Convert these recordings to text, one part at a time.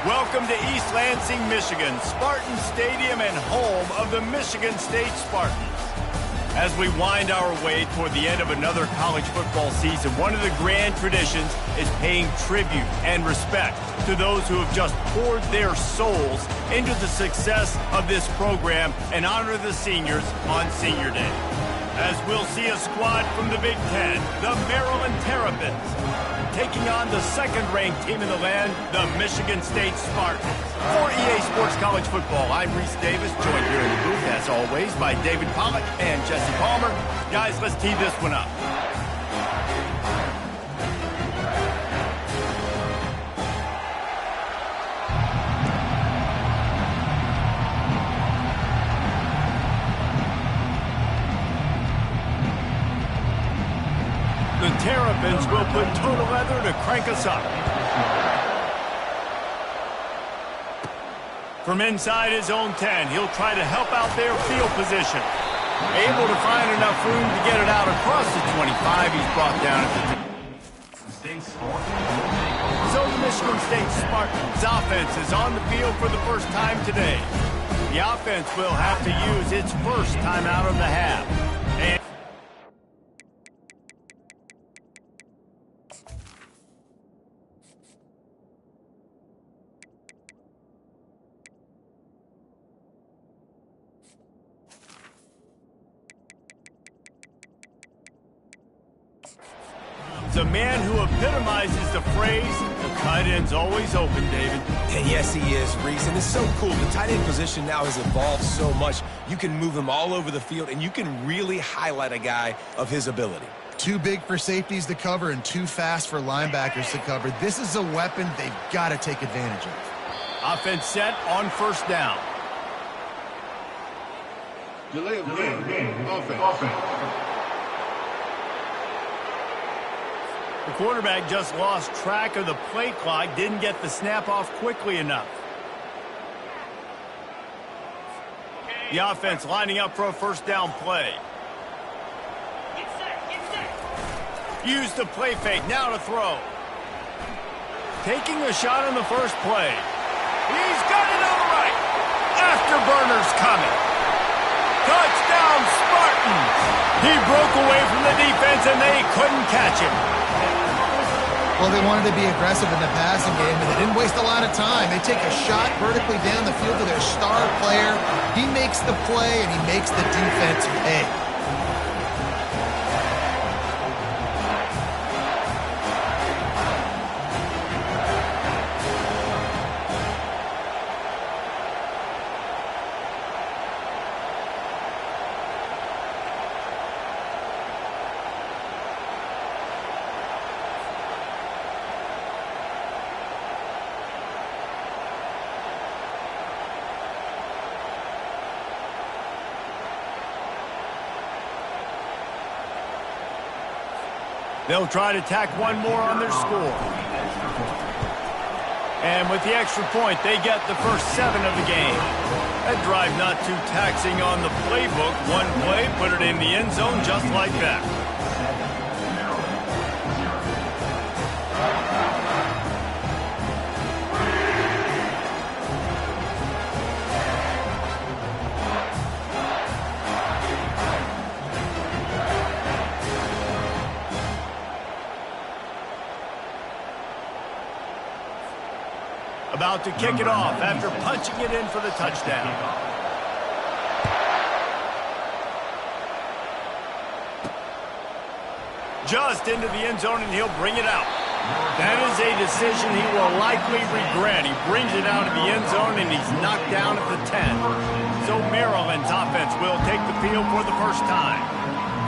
Welcome to East Lansing, Michigan, Spartan Stadium and home of the Michigan State Spartans. As we wind our way toward the end of another college football season, one of the grand traditions is paying tribute and respect to those who have just poured their souls into the success of this program and honor the seniors on Senior Day. As we'll see a squad from the Big Ten, the Maryland Terrapins, taking on the second-ranked team in the land, the Michigan State Spartans. For EA Sports College Football, I'm Reese Davis, joined here in the booth, as always, by David Pollack and Jesse Palmer. Guys, let's tee this one up. The Terrapins will put total leather to crank us up. From inside his own 10, he'll try to help out their field position. Able to find enough room to get it out across the 25. He's brought down at the 10. So the Michigan State Spartans offense is on the field for the first time today. The offense will have to use its first timeout of the half. And a man who epitomizes the phrase, the tight end's always open, David. And yes, he is, Reese, and it's so cool. The tight end position now has evolved so much. You can move him all over the field, and you can really highlight a guy of his ability. Too big for safeties to cover and too fast for linebackers to cover. This is a weapon they've got to take advantage of. Offense set on first down. Delay of game. Offense. The quarterback just lost track of the play clock, didn't get the snap off quickly enough. The offense lining up for a first down play. Use the play fake, now to throw. Taking a shot on the first play. He's got it on the right. Afterburner's coming. Touchdown, Spartans! He broke away from the defense and they couldn't catch him. Well, they wanted to be aggressive in the passing game, and they didn't waste a lot of time. They take a shot vertically down the field to their star player. He makes the play, and he makes the defense pay. They'll try to tack one more on their score. And with the extra point, they get the first 7 of the game. That drive not too taxing on the playbook. One play, put it in the end zone just like that. About to kick it off after punching it in for the touchdown. Just into the end zone, and he'll bring it out. That is a decision he will likely regret. He brings it out of the end zone, and he's knocked down at the 10. So Maryland's offense will take the field for the first time.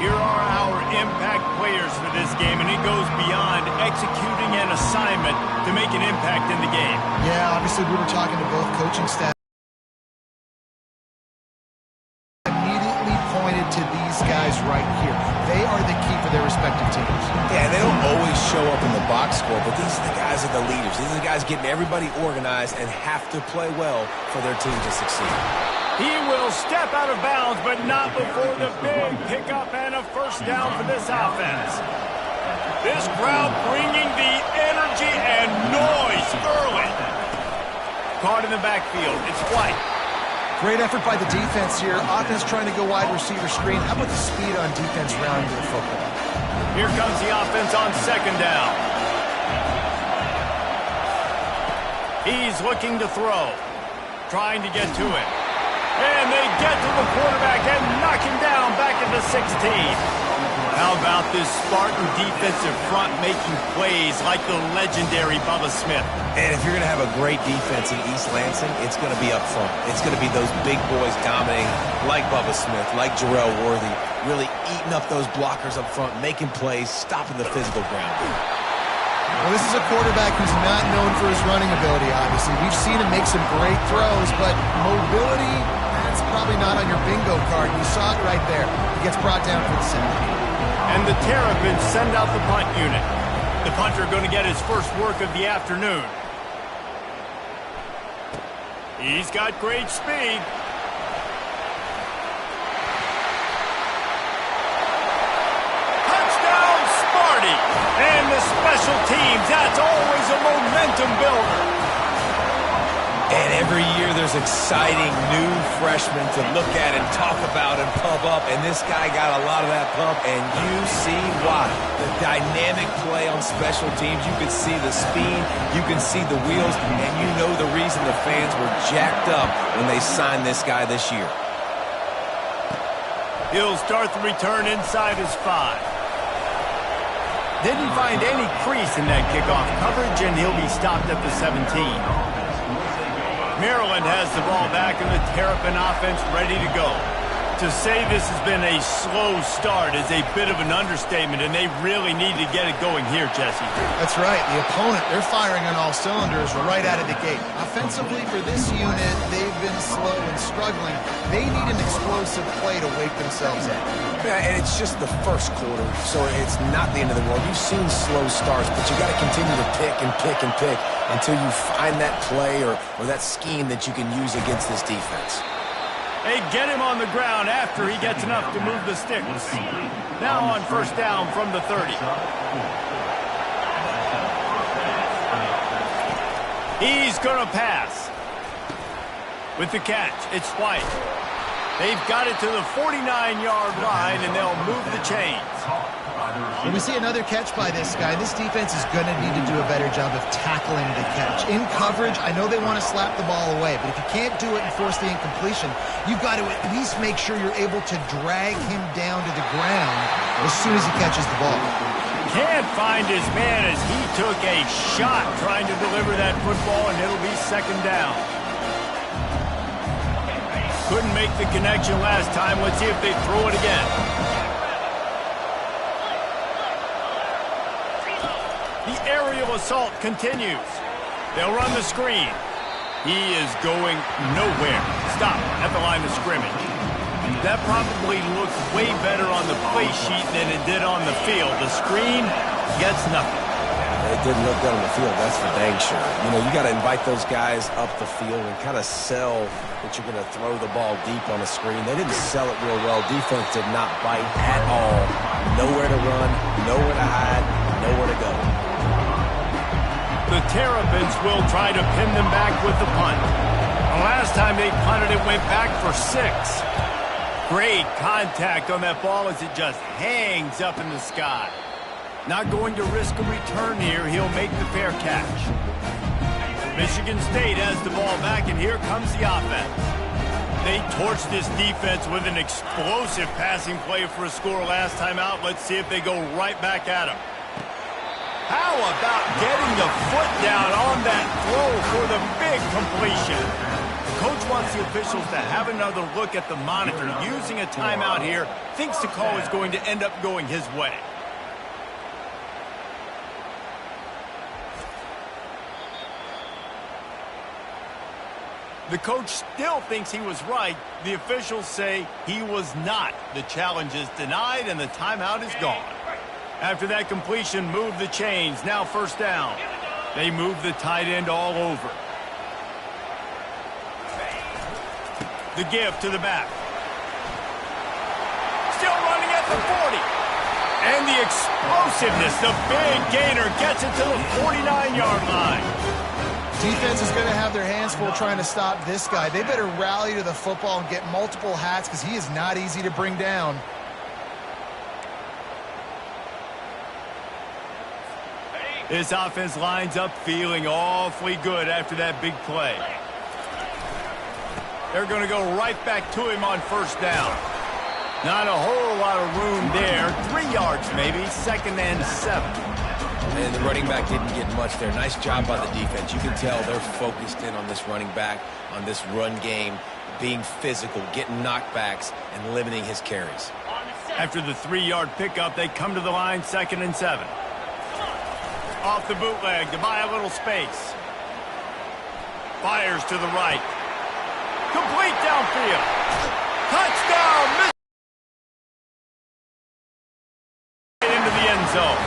Here are our impact players for this game, and it goes beyond executing an assignment to make an impact in the game. Yeah, obviously we were talking to both coaching staff. Immediately pointed to these guys right here. They are the key for their respective teams. Yeah, they don't always show up in the box score, but these are the guys that are the leaders. These are the guys getting everybody organized and have to play well for their team to succeed. He will step out of bounds, but not before the big pickup and a first down for this offense. This crowd bringing the energy and noise early. caught in the backfield. It's White. Great effort by the defense here. Offense trying to go wide receiver screen. How about the speed on defense rounding the football? Here comes the offense on second down. He's looking to throw. Trying to get to it. And they get to the quarterback and knock him down back at the 16. How about this Spartan defensive front making plays like the legendary Bubba Smith? And if you're going to have a great defense in East Lansing, it's going to be up front. It's going to be those big boys dominating like Bubba Smith, like Jarrell Worthy, really eating up those blockers up front, making plays, stopping the physical ground. Well, this is a quarterback who's not known for his running ability, obviously. We've seen him make some great throws, but mobility, that's probably not on your bingo card. You saw it right there. He gets brought down for the 17. And the Terrapins send out the punt unit. The punter going to get his first work of the afternoon. He's got great speed. Touchdown, Sparty! And the special teams, that's always a momentum builder. And every year there's exciting new freshmen to look at and talk about and pump up. And this guy got a lot of that pump, and you see why. The dynamic play on special teams. You can see the speed. You can see the wheels. And you know the reason the fans were jacked up when they signed this guy this year. He'll start the return inside his 5. Didn't find any crease in that kickoff coverage, and he'll be stopped at the 17. Maryland has the ball back and the Terrapin offense ready to go. To say this has been a slow start is a bit of an understatement, and they really need to get it going here, Jesse. That's right. The opponent, they're firing on all cylinders right out of the gate. Offensively for this unit, they've been slow and struggling. They need an explosive play to wake themselves up. Yeah, and it's just the first quarter, so it's not the end of the world. You've seen slow starts, but you got to continue to pick and pick and pick until you find that play or that scheme that you can use against this defense. They get him on the ground after he gets enough to move the sticks. Now on first down from the 30. He's going to pass. With the catch, it's White. They've got it to the 49-yard line, and they'll move the chains. When we see another catch by this guy, this defense is going to need to do a better job of tackling the catch. In coverage, I know they want to slap the ball away, but if you can't do it and force the incompletion, you've got to at least make sure you're able to drag him down to the ground as soon as he catches the ball. Can't find his man as he took a shot trying to deliver that football, and it'll be second down. Couldn't make the connection last time. Let's see if they throw it again. The aerial assault continues. They'll run the screen. He is going nowhere. Stop at the line of scrimmage. That probably looked way better on the play sheet than it did on the field. The screen gets nothing. It didn't look good on the field, that's for dang sure. You know, you got to invite those guys up the field and kind of sell that you're going to throw the ball deep on the screen. They didn't sell it real well. Defense did not bite at all. Nowhere to run, nowhere to hide, nowhere to go. The Terrapins will try to pin them back with the punt. The last time they punted, it went back for 6. Great contact on that ball as it just hangs up in the sky. Not going to risk a return here. He'll make the fair catch. Michigan State has the ball back, and here comes the offense. They torched this defense with an explosive passing play for a score last time out. Let's see if they go right back at him. How about getting the foot down on that throw for the big completion? The coach wants the officials to have another look at the monitor. Using a timeout here, thinks the call is going to end up going his way. The coach still thinks he was right. The officials say he was not. The challenge is denied, and the timeout is gone. After that completion, move the chains. Now first down. They move the tight end all over. The give to the back. Still running at the 40. And the explosiveness, the big gainer gets it to the 49-yard line. Defense is going to have their hands full trying to stop this guy. They better rally to the football and get multiple hats because he is not easy to bring down. This offense lines up feeling awfully good after that big play. They're going to go right back to him on first down. Not a whole lot of room there. 3 yards maybe, 2nd and 7. And the running back didn't get much there. Nice job by the defense. You can tell they're focused in on this running back, on this run game, being physical, getting knockbacks, and limiting his carries. After the 3-yard pickup, they come to the line, 2nd and 7. Off the bootleg to buy a little space. Fires to the right. Complete downfield. Touchdown! Into the end zone.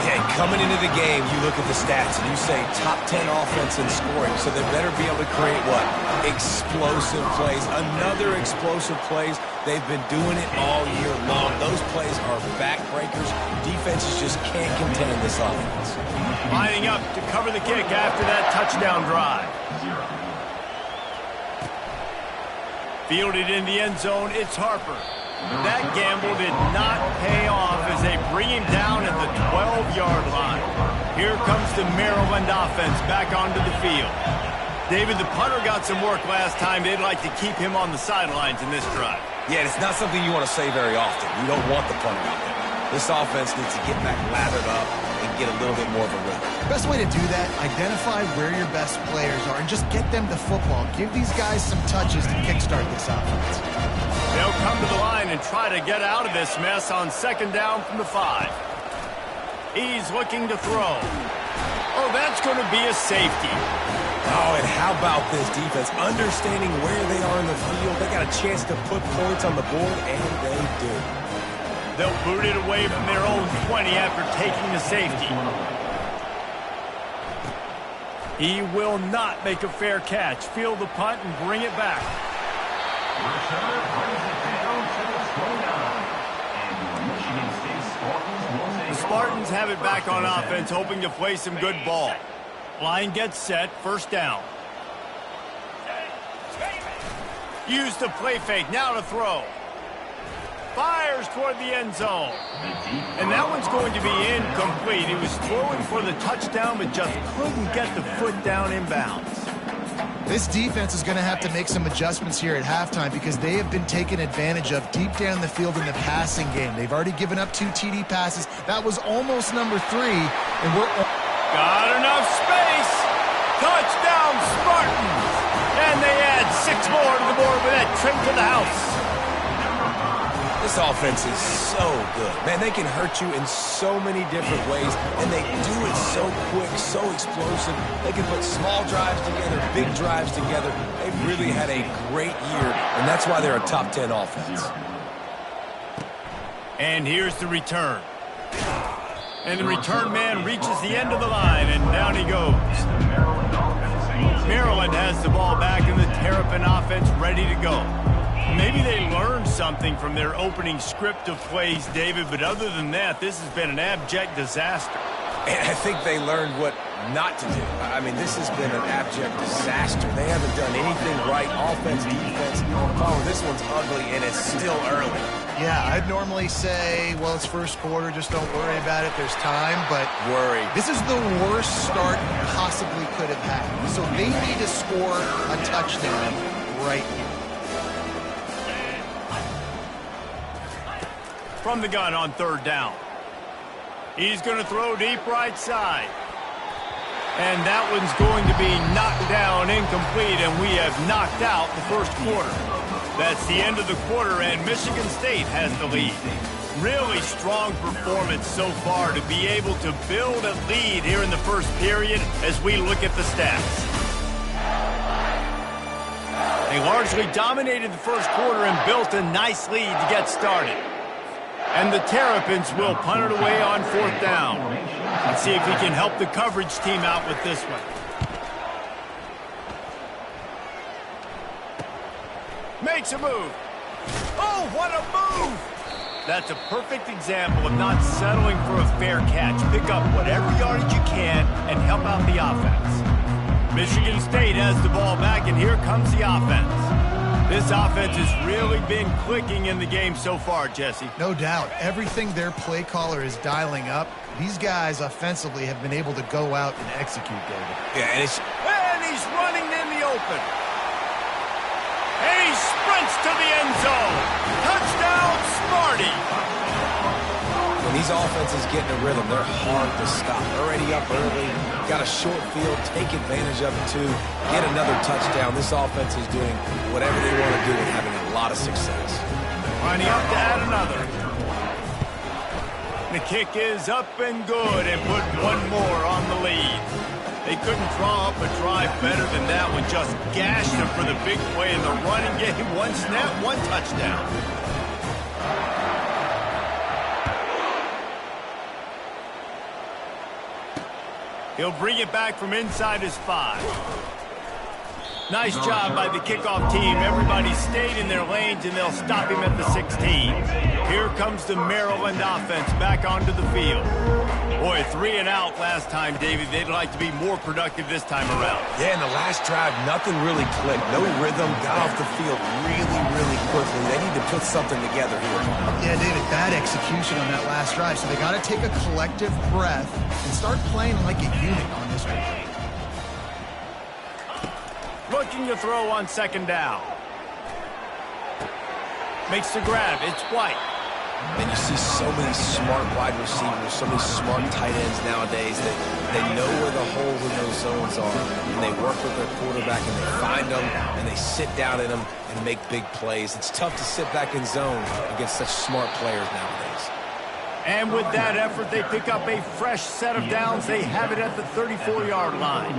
Yeah, coming into the game, you look at the stats and you say top 10 offense in scoring, so they better be able to create what? Explosive plays. Another explosive plays. They've been doing it all year long. Those plays are backbreakers. Defenses just can't contend this offense. Lining up to cover the kick after that touchdown drive. Fielded in the end zone, it's Harper. That gamble did not pay off as they bring him down at the 12-yard line. Here comes the Maryland offense back onto the field. David, the punter got some work last time. They'd like to keep him on the sidelines in this drive. Yeah, it's not something you want to say very often. You don't want the punter out there. This offense needs to get back lathered up and get a little bit more of a rhythm. The best way to do that, identify where your best players are and just get them the football. Give these guys some touches to kickstart this offense. They'll come to the line and try to get out of this mess on 2nd down from the 5. He's looking to throw. Oh, that's going to be a safety. Oh, and how about this defense? Understanding where they are in the field. They got a chance to put points on the board, and they do. They'll boot it away from their own 20 after taking the safety. He will not make a fair catch. Field the punt and bring it back. The Spartans have it back on offense, hoping to play some good ball. Line gets set, 1st down. Use the play fake, now to throw. Fires toward the end zone. And that one's going to be incomplete. He was throwing for the touchdown, but just couldn't get the foot down inbounds. This defense is going to have to make some adjustments here at halftime because they have been taken advantage of deep down the field in the passing game. They've already given up 2 TD passes. That was almost number 3, and we're... Got enough space. Touchdown, Spartans. And they add 6 more to the board with that trip to the house. This offense is so good. Man, they can hurt you in so many different ways, and they do it so quick, so explosive. They can put small drives together, big drives together. They've really had a great year, and that's why they're a top 10 offense. And here's the return. And the return man reaches the end of the line, and down he goes. Maryland has the ball back, and the Terrapin offense ready to go. Maybe they learned something from their opening script of plays, David, but other than that, this has been an abject disaster. And I think they learned what not to do. I mean, this has been an abject disaster. They haven't done anything right, offense, defense. Oh, this one's ugly, and it's still early. Yeah, I'd normally say, well, it's first quarter, just don't worry about it, there's time, but worry. This is the worst start you possibly could have had. So they need to score a touchdown right now. From the gun on 3rd down. He's going to throw deep right side. And that one's going to be knocked down incomplete, and we have knocked out the first quarter. That's the end of the quarter, and Michigan State has the lead. Really strong performance so far to be able to build a lead here in the first period as we look at the stats. They largely dominated the first quarter and built a nice lead to get started. And the Terrapins will punt it away on 4th down. Let's see if he can help the coverage team out with this one. Makes a move. Oh, what a move! That's a perfect example of not settling for a fair catch. Pick up whatever yardage you can and help out the offense. Michigan State has the ball back, and here comes the offense. This offense has really been clicking in the game so far, Jesse. No doubt. Everything their play caller is dialing up, these guys offensively have been able to go out and execute, David. Yeah, and he's running in the open. And he sprints to the end zone. Touchdown, Smarty. When these offenses get in a rhythm, they're hard to stop. Already up early, got a short field, take advantage of it too, get another touchdown. This offense is doing whatever they want to do and having a lot of success. Lining up to add another. The kick is up and good and put one more on the lead. They couldn't draw up a drive better than that one. Just gashed them for the big play in the running game. One snap, one touchdown. He'll bring it back from inside his 5. Nice job by the kickoff team. Everybody stayed in their lanes, and they'll stop him at the 16. Here comes the Maryland offense back onto the field. Boy, 3 and out last time, David. They'd like to be more productive this time around. Yeah, in the last drive, nothing really clicked. No rhythm, got off the field really quickly. They need to put something together here. Yeah, David, bad execution on that last drive. So they got to take a collective breath and start playing like a unit on this one. Looking to throw on second down. Makes the grab. It's White. And you see so many smart wide receivers, so many smart tight ends nowadays that they know where the holes in those zones are, and they work with their quarterback, and they find them, and they sit down in them and make big plays. It's tough to sit back in zone against such smart players nowadays. And with that effort, they pick up a fresh set of downs. They have it at the 34-yard line.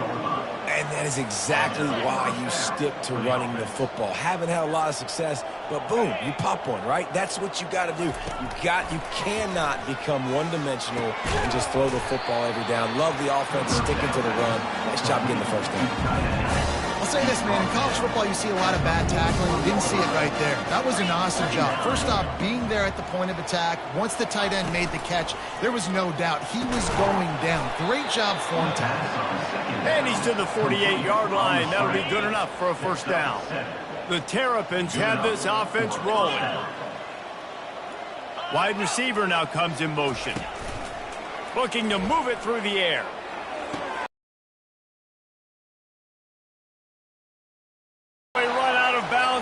And that is exactly why you stick to running the football. Haven't had a lot of success, but boom, you pop one, right? That's what you got to do. You cannot become one-dimensional and just throw the football every down. Love the offense, sticking to the run. Nice job getting the first down. I'll say this, man. In college football, you see a lot of bad tackling. You didn't see it right there. That was an awesome job. First off, being there at the point of attack. Once the tight end made the catch, there was no doubt he was going down. Great job form tackle. And he's to the 48-yard line. That'll be good enough for a first down. The Terrapins have this offense rolling. Wide receiver now comes in motion. Looking to move it through the air.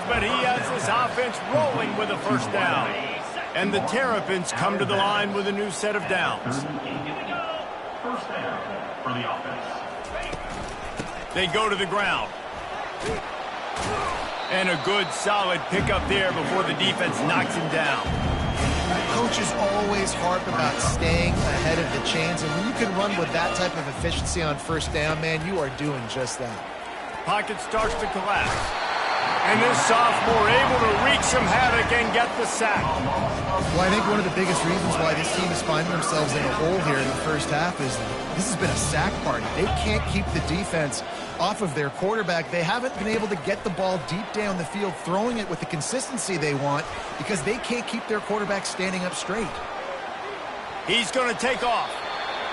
But he has this offense rolling with a first down. And the Terrapins come to the line with a new set of downs. First down for the offense. They go to the ground. And a good, solid pickup there before the defense knocks him down. Coaches always harp about staying ahead of the chains, and when you can run with that type of efficiency on first down, man, you are doing just that. Pocket starts to collapse. And this sophomore able to wreak some havoc and get the sack. Well, I think one of the biggest reasons why this team is finding themselves in a hole here in the first half is this has been a sack party. They can't keep the defense off of their quarterback. They haven't been able to get the ball deep down the field, throwing it with the consistency they want because they can't keep their quarterback standing up straight. He's going to take off.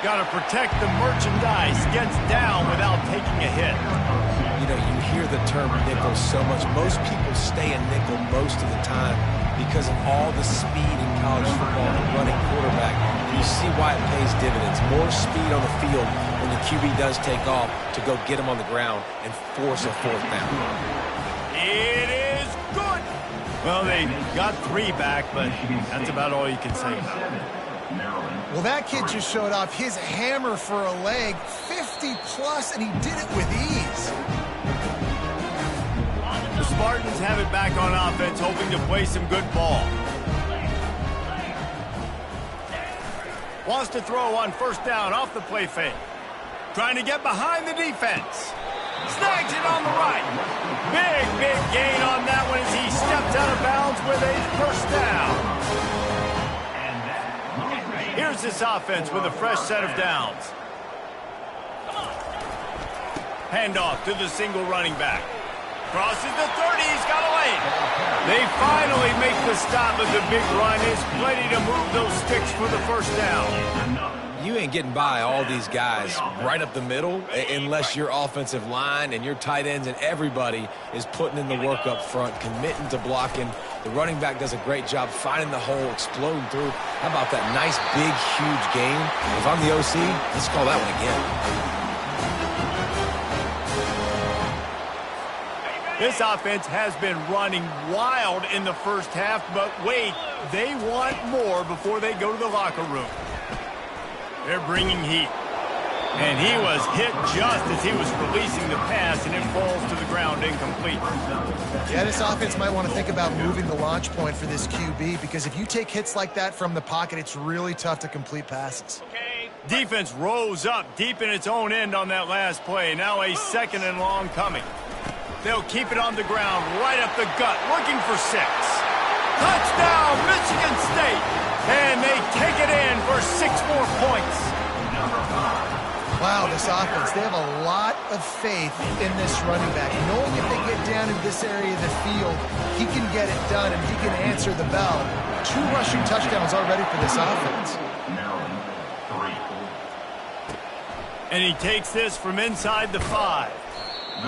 Got to protect the merchandise. Gets down without taking a hit. You know, you hear the term nickel so much. Most people stay in nickel most of the time because of all the speed in college football and running quarterback. And you see why it pays dividends. More speed on the field when the QB does take off to go get him on the ground and force a fourth down. It is good. Well, they got 3 back, but that's about all you can say about it. Well, that kid just showed off his hammer for a leg, 50-plus, and he did it with ease. The Spartans have it back on offense, hoping to play some good ball. Wants to throw on first down off the play fake. Trying to get behind the defense. Snags it on the right. Big gain on that one as he stepped out of bounds with a first down. Here's this offense with a fresh set of downs. Handoff to the single running back. Crosses the 30, he's got a lane. They finally make the stop, but the big run is ready to move those sticks for the first down. You ain't getting by all these guys right up the middle unless your offensive line and your tight ends and everybody is putting in the work up front, committing to blocking. The running back does a great job finding the hole, exploding through. How about that nice, big, huge game? If I'm the OC, let's call that one again. This offense has been running wild in the first half, but wait, they want more before they go to the locker room. They're bringing heat. And he was hit just as he was releasing the pass, and it falls to the ground incomplete. Yeah, this offense might want to think about moving the launch point for this QB, because if you take hits like that from the pocket, it's really tough to complete passes. Defense rose up deep in its own end on that last play. Now a 2nd and long coming. They'll keep it on the ground, right up the gut, looking for 6. Touchdown, Michigan State! And they take it in for 6 more points. Wow, this offense, they have a lot of faith in this running back. Knowing if they get down in this area of the field, he can get it done and he can answer the bell. 2 rushing touchdowns already for this offense. And he takes this from inside the 5.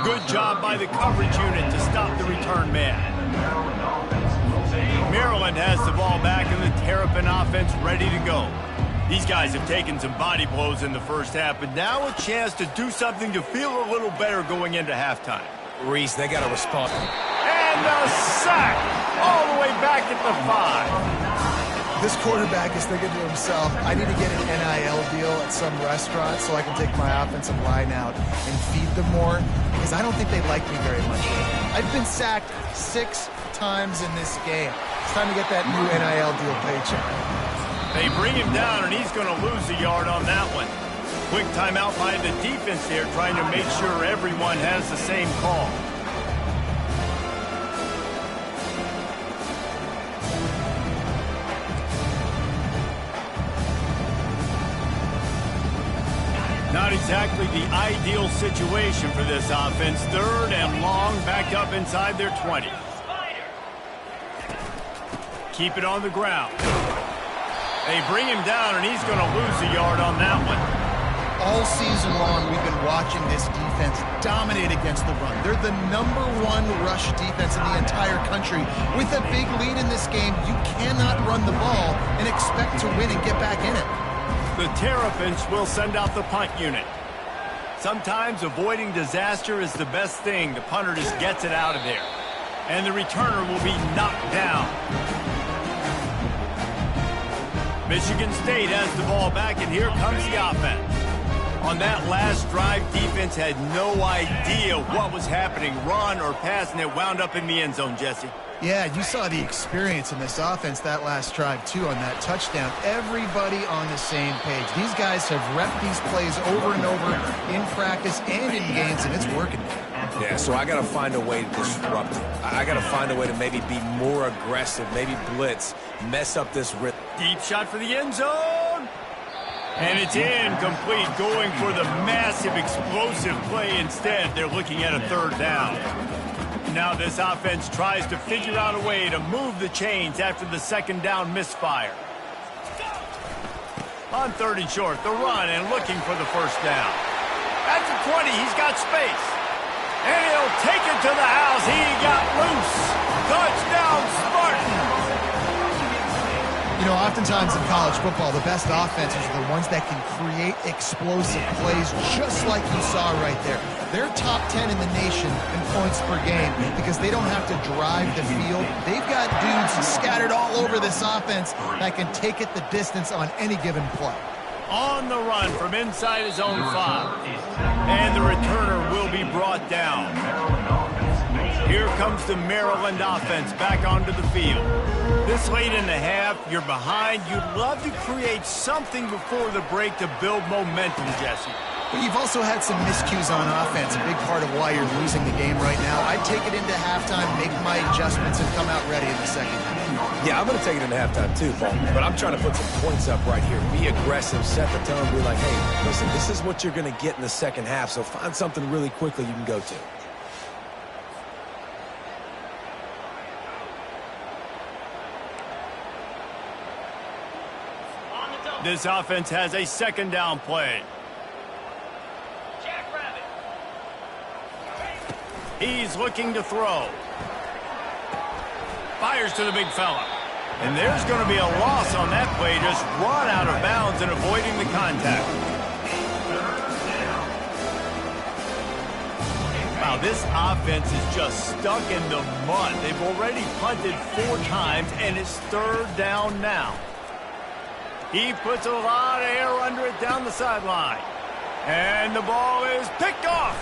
Good job by the coverage unit to stop the return man. Maryland has the ball back and the Terrapin offense ready to go. These guys have taken some body blows in the first half, but now a chance to do something to feel a little better going into halftime. Reese, they got to respond. And a sack all the way back at the 5. This quarterback is thinking to himself, I need to get an NIL deal at some restaurant so I can take my offensive line out and feed them more, because I don't think they like me very much. I've been sacked 6 times in this game. It's time to get that new NIL deal paycheck. They bring him down, and he's going to lose a yard on that one. Quick timeout by the defense there, trying to make sure everyone has the same call. Not exactly the ideal situation for this offense. 3rd and long, back up inside their 20. Keep it on the ground. They bring him down, and he's going to lose a yard on that one. All season long, we've been watching this defense dominate against the run. They're the #1 rush defense in the entire country. With a big lead in this game, you cannot run the ball and expect to win and get back in it. The Terrapins will send out the punt unit. Sometimes avoiding disaster is the best thing. The punter just gets it out of there. And the returner will be knocked down. Michigan State has the ball back, and here comes the offense. On that last drive, defense had no idea what was happening, run or pass, and it wound up in the end zone, Jesse. Yeah, you saw the experience in this offense that last drive, too, on that touchdown. Everybody on the same page. These guys have repped these plays over and over in practice and in games, and it's working. Yeah, so I got to find a way to disrupt it. I got to find a way to maybe be more aggressive, maybe blitz, mess up this rhythm. Deep shot for the end zone. And it's incomplete, going for the massive explosive play instead. They're looking at a 3rd down. Now this offense tries to figure out a way to move the chains after the 2nd down misfire. On 3rd and short, the run and looking for the 1st down. At the 20, he's got space. And he'll take it to the house. He got loose. Touchdown, Spartans. You know, oftentimes in college football, the best offenses are the ones that can create explosive plays, just like you saw right there. They're top 10 in the nation in points per game because they don't have to drive the field. They've got dudes scattered all over this offense that can take it the distance on any given play. On the run from inside his own 5. And the returner will be brought down. Here comes the Maryland offense back onto the field. This late in the half, you're behind. You'd love to create something before the break to build momentum, Jesse. But you've also had some miscues on offense, a big part of why you're losing the game right now. I'd take it into halftime, make my adjustments, and come out ready in the 2nd half. Yeah, I'm going to take it into halftime too, Paul. But I'm trying to put some points up right here. Be aggressive, set the tone, be like, hey, listen, this is what you're going to get in the 2nd half, so find something really quickly you can go to. This offense has a second down play. He's looking to throw. Fires to the big fella. And there's going to be a loss on that play. Just run out of bounds and avoiding the contact. Wow, this offense is just stuck in the mud. They've already punted 4 times, and it's third down now. He puts a lot of air under it down the sideline. And the ball is picked off.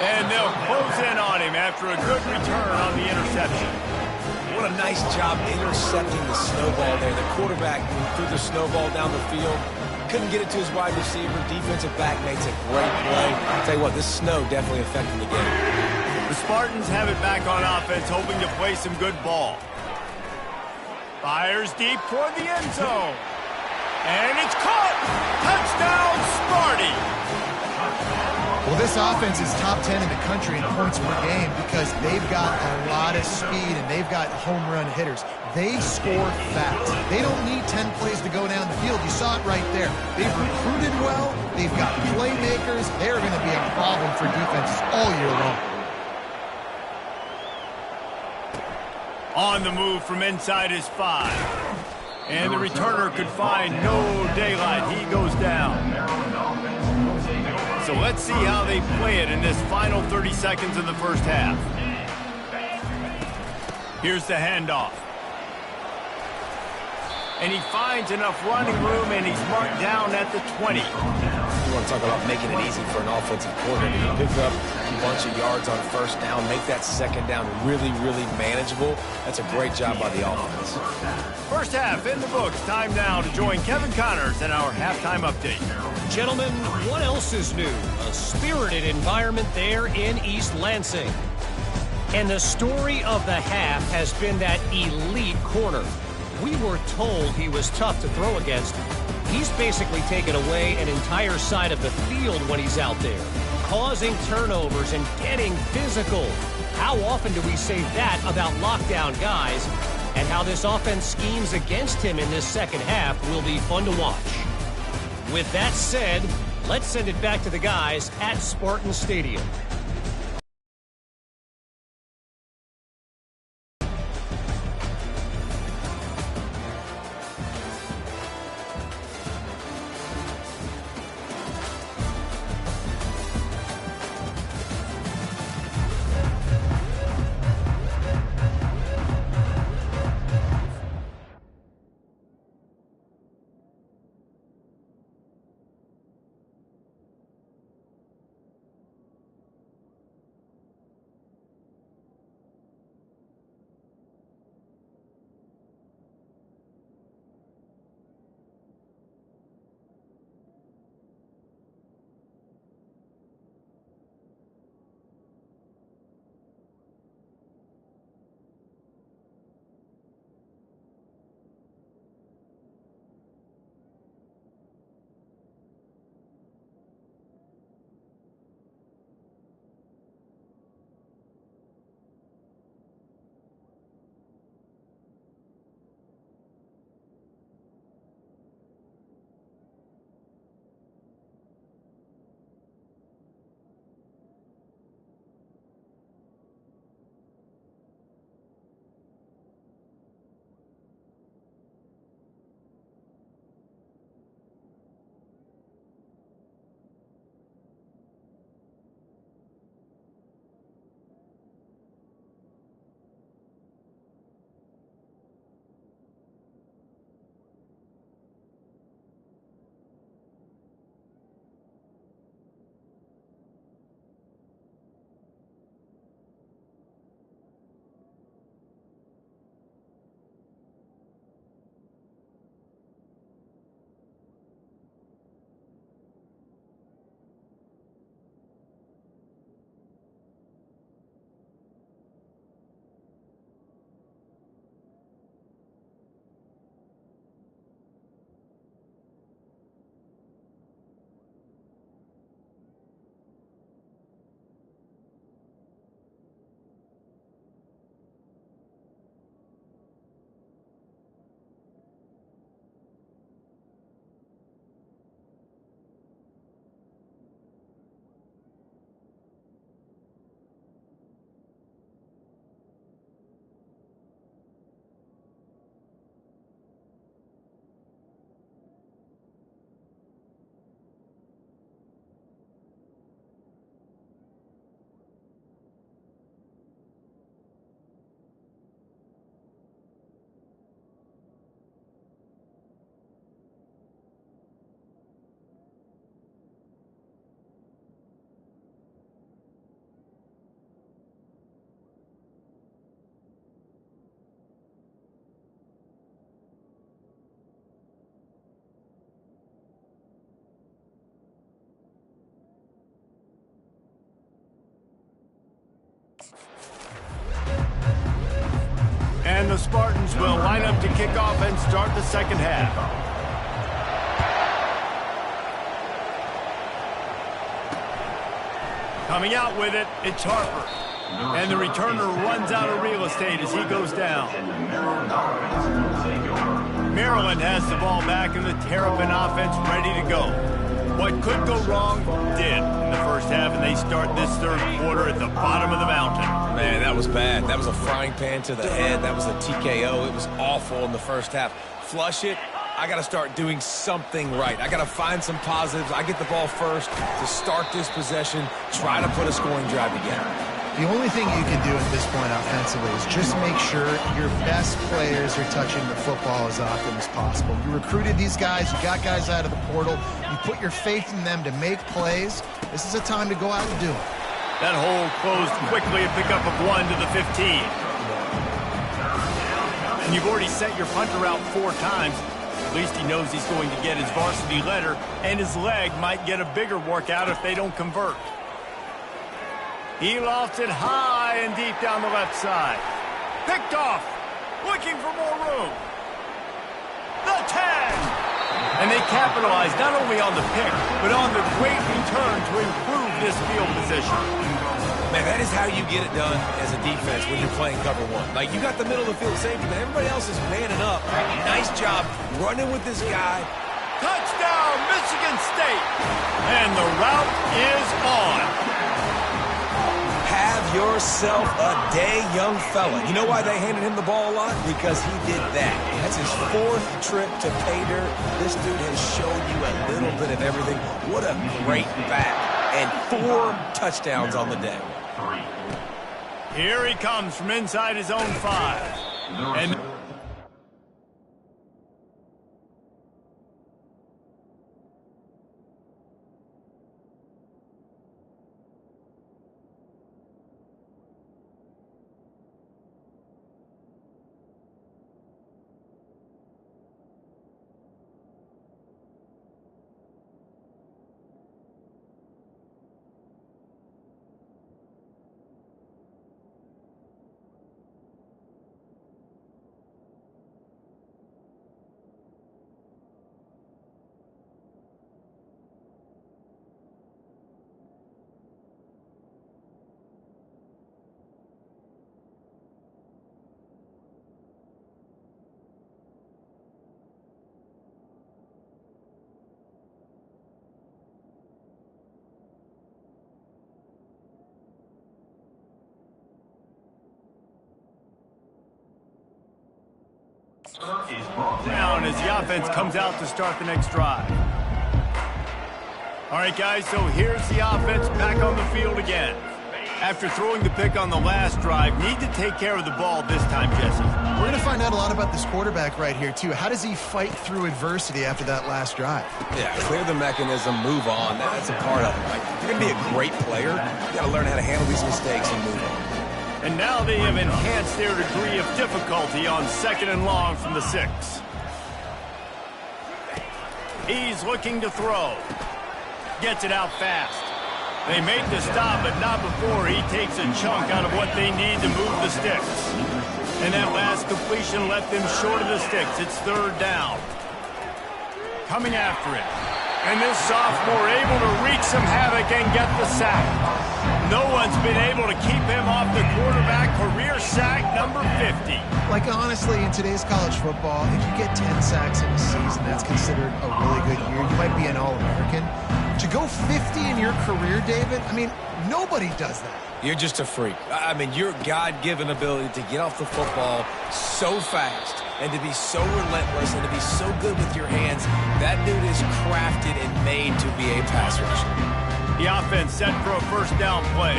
And they'll close in on him after a good return on the interception. What a nice job intercepting the snowball there. The quarterback threw the snowball down the field. Couldn't get it to his wide receiver. Defensive back makes a great play. I'll tell you what, this snow definitely affected the game. The Spartans have it back on offense, hoping to play some good ball. Fires deep toward the end zone. And it's caught! Touchdown, Sparty! Well, this offense is top 10 in the country in points per game because they've got a lot of speed and they've got home run hitters. They score fast. They don't need 10 plays to go down the field. You saw it right there. They've recruited well. They've got playmakers. They're going to be a problem for defenses all year long. On the move from inside his 5. And the returner could find no daylight. He goes down. So let's see how they play it in this final 30 seconds of the first half. Here's the handoff. And he finds enough running room, and he's marked down at the 20. You want to talk about making it easy for an offensive coordinator. You pick up a bunch of yards on first down, make that second down really, really manageable. That's a great job by the offense. First half in the books. Time now to join Kevin Connors in our halftime update. Gentlemen, what else is new? A spirited environment there in East Lansing. And the story of the half has been that elite corner. We were told he was tough to throw against. He's basically taken away an entire side of the field when he's out there, causing turnovers and getting physical. How often do we say that about lockdown guys? And how this offense schemes against him in this second half will be fun to watch. With that said, let's send it back to the guys at Spartan Stadium. the Spartans will line up to kick off and start the second half. Coming out with it, it's Harper. And the returner runs out of real estate as he goes down. Maryland has the ball back and the Terrapin offense ready to go. What could go wrong did in the first half, and they start this third quarter at the bottom of the mountain. Man, that was bad. That was a frying pan to the head. That was a TKO. It was awful in the first half. Flush it. I got to start doing something right. I got to find some positives. I get the ball first to start this possession, try to put a scoring drive together. The only thing you can do at this point offensively is just make sure your best players are touching the football as often as possible. You recruited these guys. You got guys out of the portal. You put your faith in them to make plays. This is a time to go out and do it. That hole closed quickly, a pickup of 1 to the 15. And you've already sent your punter out 4 times. At least he knows he's going to get his varsity letter, and his leg might get a bigger workout if they don't convert. He lofts it high and deep down the left side. Picked off. Looking for more room. The 10. And they capitalize not only on the pick, but on the great return to improve this field position. Man, that is how you get it done as a defense when you're playing cover one. Like, you got the middle of the field safety, but everybody else is manning up. Nice job running with this guy. Touchdown, Michigan State. And the route is on. Have yourself a day, young fella. You know why they handed him the ball a lot? Because he did that. That's his 4th trip to pay dirt. This dude has shown you a little bit of everything. What a great back. And 4 touchdowns on the day. Here he comes from inside his own 5. And down as the offense comes out to start the next drive. All right, guys, so here's the offense back on the field again. After throwing the pick on the last drive, need to take care of the ball this time, Jesse. We're going to find out a lot about this quarterback right here, too. How does he fight through adversity after that last drive? Yeah, clear the mechanism, move on. That's a part of it. Like, if you're going to be a great player, you got to learn how to handle these mistakes and move on. And now they have enhanced their degree of difficulty on 2nd and long from the 6. He's looking to throw. Gets it out fast. They make the stop, but not before he takes a chunk out of what they need to move the sticks. And that last completion left them short of the sticks. It's 3rd down. Coming after it. And this sophomore able to wreak some havoc and get the sack. No one's been able to keep him off the quarterback. Career sack number 50. Like, honestly, in today's college football, if you get 10 sacks in a season, that's considered a really good year. You might be an All-American. To go 50 in your career, David, I mean, nobody does that. You're just a freak. I mean, your God-given ability to get off the football so fast and to be so relentless and to be so good with your hands, that dude is crafted and made to be a pass rusher. The offense set for a 1st down play.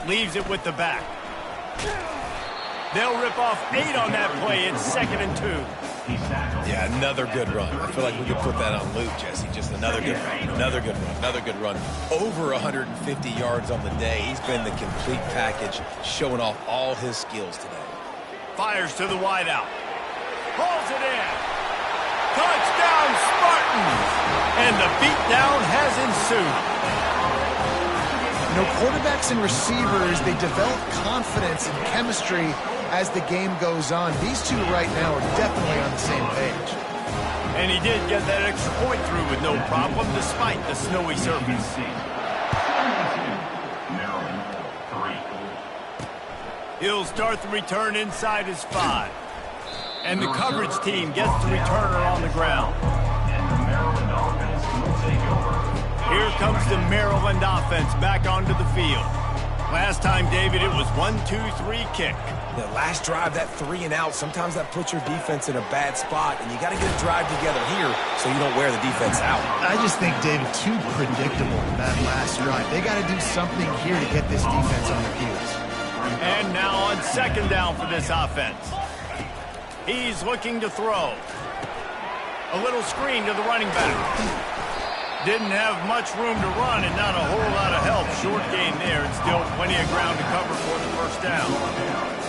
Leaves it with the back. They'll rip off 8 on that play. It's 2nd and 2. Yeah, another good run. I feel like we could put that on loop, Jesse. Just another good run, another good run, another good run. Over 150 yards on the day. He's been the complete package, showing off all his skills today. Fires to the wideout. Pulls it in. Touchdown, Spartans! And the beatdown has ensued. You know, quarterbacks and receivers, they develop confidence and chemistry as the game goes on. These two right now are definitely on the same page. And he did get that extra point through with no problem despite the snowy surface. He'll start the return inside his 5. And the coverage team gets the returner on the ground. Here comes the Maryland offense back onto the field. Last time, David, it was 1-2-3 kick. The last drive, that 3 and out, sometimes that puts your defense in a bad spot, and you got to get a drive together here so you don't wear the defense out. I just think, David, too predictable that last drive. They got to do something here to get this defense on their heels. And now on second down for this offense. He's looking to throw. A little screen to the running back. Didn't have much room to run and not a whole lot of help. Short gain there and still plenty of ground to cover for the first down.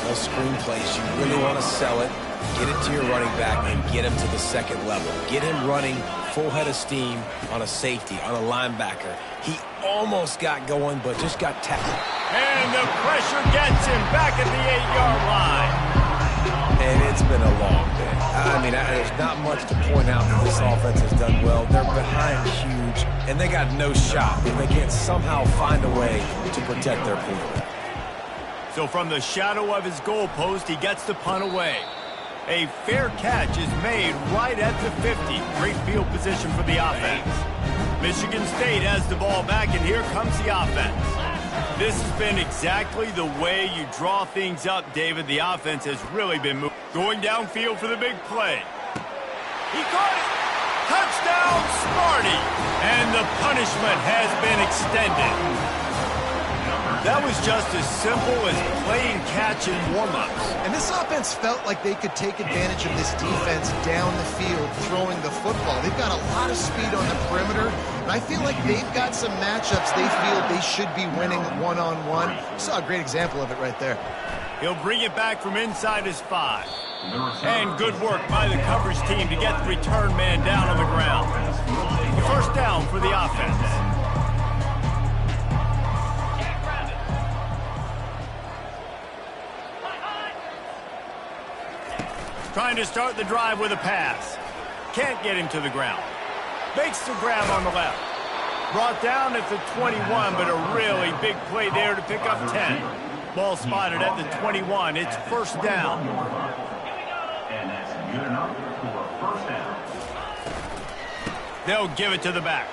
Those screen plays, you really want to sell it, get it to your running back, and get him to the second level. Get him running full head of steam on a safety, on a linebacker. He almost got going, but just got tackled. And the pressure gets him back at the 8-yard line. And it's been a long day. I mean, there's not much to point out that this offense has done well. They're behind huge, and they got no shot if they can't somehow find a way to protect their quarterback. So from the shadow of his goal post, he gets the punt away. A fair catch is made right at the 50. Great field position for the offense. Michigan State has the ball back, and here comes the offense. This has been exactly the way you draw things up, David. The offense has really been moving. Going downfield for the big play. He caught it. Touchdown, Smarty. And the punishment has been extended. That was just as simple as playing catch in warm-ups. And this offense felt like they could take advantage of this defense down the field throwing the football. They've got a lot of speed on the perimeter, and I feel like they've got some matchups they feel they should be winning one-on-one. You saw a great example of it right there. He'll bring it back from inside his 5. And good work by the coverage team to get the return man down on the ground. First down for the offense. Trying to start the drive with a pass. Can't get him to the ground. Makes the grab on the left. Brought down at the 21, but a really big play there to pick up 10. Ball spotted at the 21. It's first down. And that's good enough for a first down. They'll give it to the back.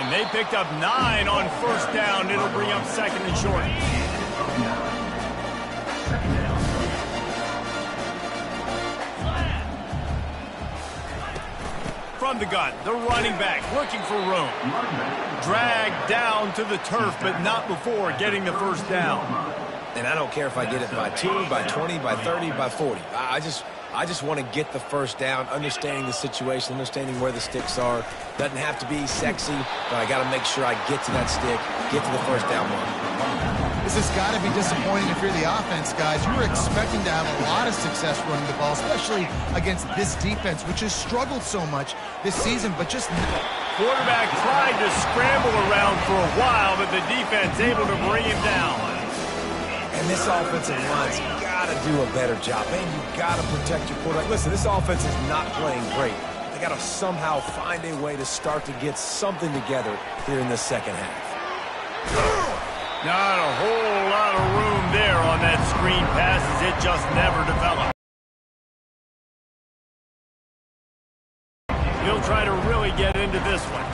And they picked up 9 on first down. It'll bring up second and short. From the gun, the running back looking for room. Dragged down to the turf, but not before getting the first down. And I don't care if I get it by 2, by 20, by 30, by 40. I just want to get the first down, understanding the situation, understanding where the sticks are. Doesn't have to be sexy, but I got to make sure I get to that stick, get to the first down mark. This has got to be disappointing if you're the offense, guys. You were expecting to have a lot of success running the ball, especially against this defense, which has struggled so much this season, but just... Quarterback tried to scramble around for a while, but the defense able to bring him down. And this offensive line's got to do a better job. Man, you got to protect your quarterback. Listen, this offense is not playing great. They got to somehow find a way to start to get something together here in the second half. Not a whole lot of room there on that screen pass as it just never developed. He'll try to really get into this one.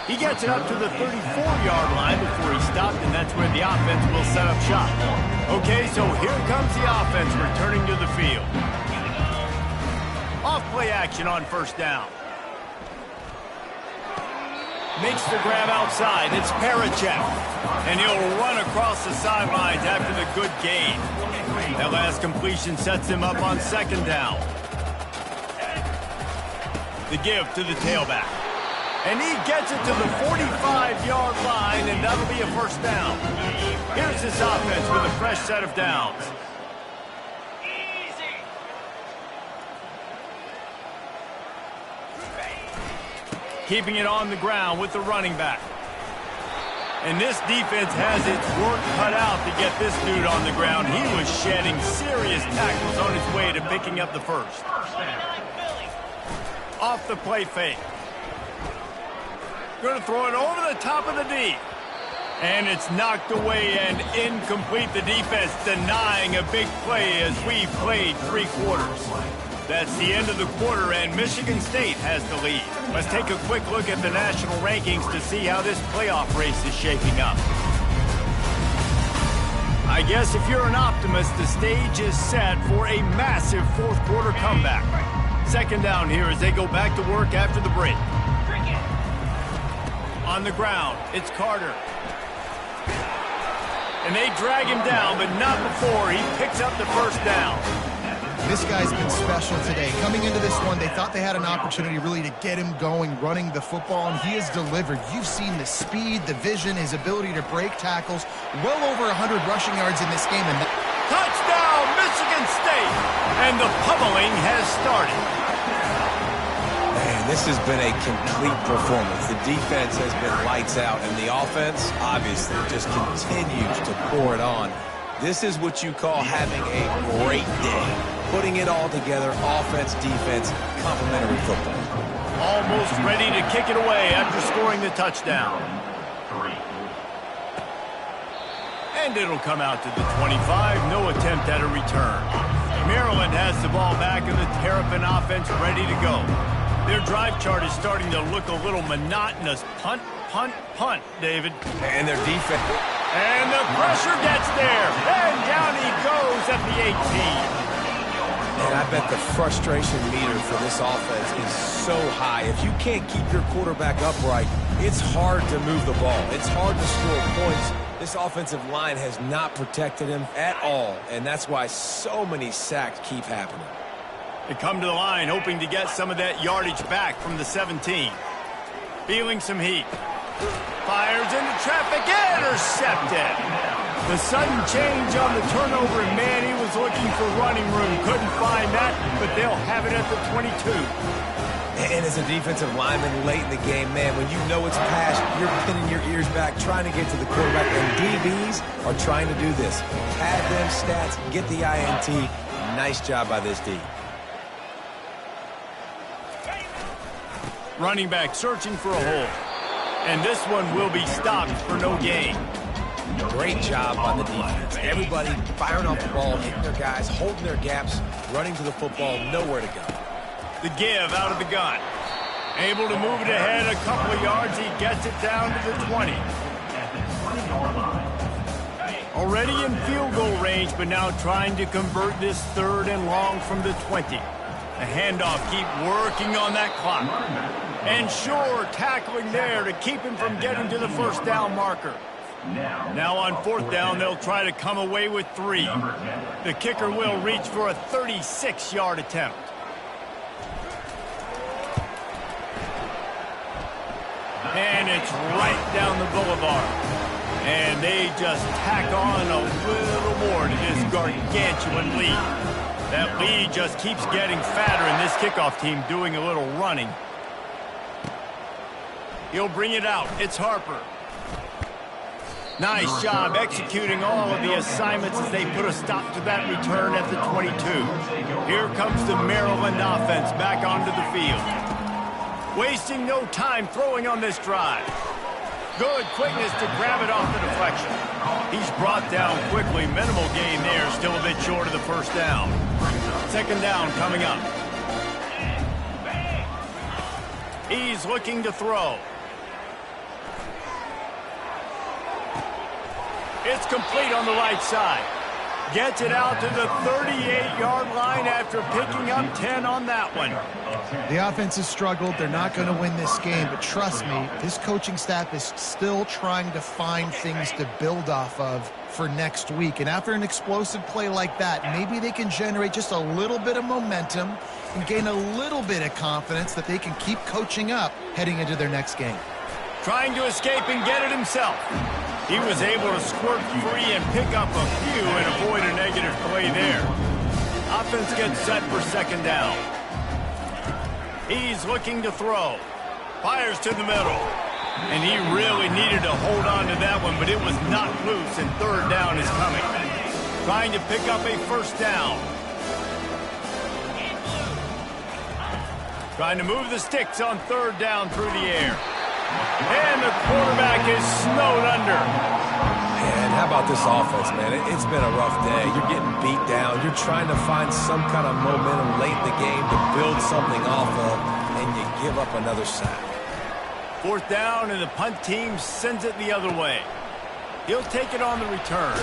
He gets it up to the 34-yard line before he stopped, and that's where the offense will set up shop. Okay, so here comes the offense returning to the field. Off-play action on first down. Makes the grab outside. It's Parachek. And he'll run across the sidelines after the good gain. That last completion sets him up on second down. The give to the tailback. And he gets it to the 45-yard line, and that'll be a first down. Here's this offense with a fresh set of downs. keeping it on the ground with the running back. And this defense has its work cut out to get this dude on the ground. He was shedding serious tackles on his way to picking up the first. Off the play fake. Going to throw it over the top of the D. And it's knocked away and incomplete. The defense denying a big play as we played 3 quarters. That's the end of the quarter, and Michigan State has the lead. Let's take a quick look at the national rankings to see how this playoff race is shaping up. I guess if you're an optimist, the stage is set for a massive fourth quarter comeback. Second down here as they go back to work after the break. On the ground, it's Carter. And they drag him down, but not before he picks up the first down. This guy's been special today. Coming into this one, they thought they had an opportunity really to get him going, running the football, and he has delivered. You've seen the speed, the vision, his ability to break tackles. Well over 100 rushing yards in this game. And touchdown, Michigan State! And the pummeling has started. Man, this has been a complete performance. The defense has been lights out, and the offense, obviously, just continues to pour it on. This is what you call having a great day. Putting it all together, offense, defense, complementary football. Almost ready to kick it away after scoring the touchdown. And it'll come out to the 25. No attempt at a return. Maryland has the ball back and the Terrapin offense ready to go. Their drive chart is starting to look a little monotonous. Punt, punt, punt, David. And their defense. And the pressure gets there. And down he goes at the 18. And I bet the frustration meter for this offense is so high. If you can't keep your quarterback upright, it's hard to move the ball. It's hard to score points. This offensive line has not protected him at all, and that's why so many sacks keep happening. They come to the line hoping to get some of that yardage back from the 17. Feeling some heat. Fires into traffic, intercepted. The sudden change on the turnover, and man, he was looking for running room. Couldn't find that, but they'll have it at the 22. And as a defensive lineman late in the game, man, when you know it's pass, you're pinning your ears back, trying to get to the quarterback, and DBs are trying to do this. Pad them stats, get the INT. Nice job by this D. Running back searching for a hole. And this one will be stopped for no gain. Great job on the defense. Everybody firing off the ball, hitting their guys, holding their gaps, running to the football, nowhere to go. The give out of the gun. Able to move it ahead a couple of yards. He gets it down to the 20. Already in field goal range, but now trying to convert this third and long from the 20. The handoff, keep working on that clock. And sure, tackling there to keep him from getting to the first down marker. Now on fourth down, they'll try to come away with 3. The kicker will reach for a 36-yard attempt. And it's right down the boulevard. And they just tack on a little more to this gargantuan lead. That lead just keeps getting fatter, and this kickoff team doing a little running. He'll bring it out. It's Harper. Nice job executing all of the assignments as they put a stop to that return at the 22. Here comes the Maryland offense back onto the field. Wasting no time throwing on this drive. Good quickness to grab it off the deflection. He's brought down quickly. Minimal gain there. Still a bit short of the first down. Second down coming up. He's looking to throw. It's complete on the right side. Gets it out to the 38-yard line after picking up 10 on that one. The offense has struggled. They're not going to win this game, but trust me, this coaching staff is still trying to find things to build off of for next week. And after an explosive play like that, maybe they can generate just a little bit of momentum and gain a little bit of confidence that they can keep coaching up heading into their next game. Trying to escape and get it himself. He was able to squirt free and pick up a few and avoid a negative play there. Offense gets set for second down. He's looking to throw. Fires to the middle. And he really needed to hold on to that one, but it was not loose, and third down is coming. Trying to pick up a first down. Trying to move the sticks on third down through the air. And the quarterback is snowed under. Man, how about this offense, man? It's been a rough day. You're getting beat down. You're trying to find some kind of momentum late in the game to build something off of, and you give up another sack. Fourth down, and the punt team sends it the other way. He'll take it on the return.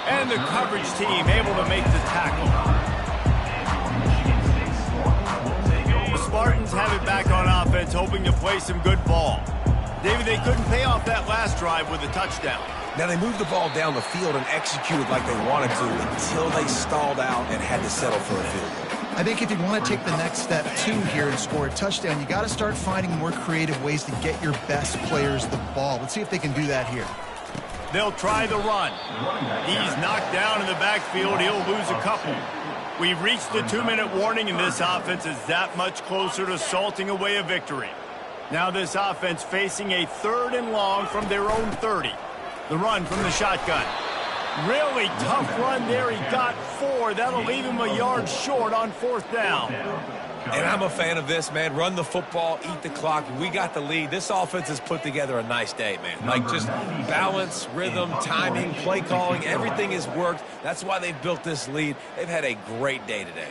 And the coverage team able to make the tackle. The Spartans have it back on offense, hoping to play some good ball. David, they couldn't pay off that last drive with a touchdown. Now, they moved the ball down the field and executed like they wanted to until they stalled out and had to settle for a field goal. I think if you want to take the next step, too, here and score a touchdown, you got to start finding more creative ways to get your best players the ball. Let's see if they can do that here. They'll try the run. He's knocked down in the backfield. He'll lose a couple. We've reached the 2-minute warning, and this offense is that much closer to salting away a victory. Now this offense facing a 3rd and long from their own 30. The run from the shotgun. Really tough run there. He got 4. That'll leave him a yard short on 4th down. And I'm a fan of this, man. Run the football, eat the clock. We got the lead. This offense has put together a nice day, man. Like just balance, rhythm, timing, play calling. Everything has worked. That's why they've built this lead. They've had a great day today.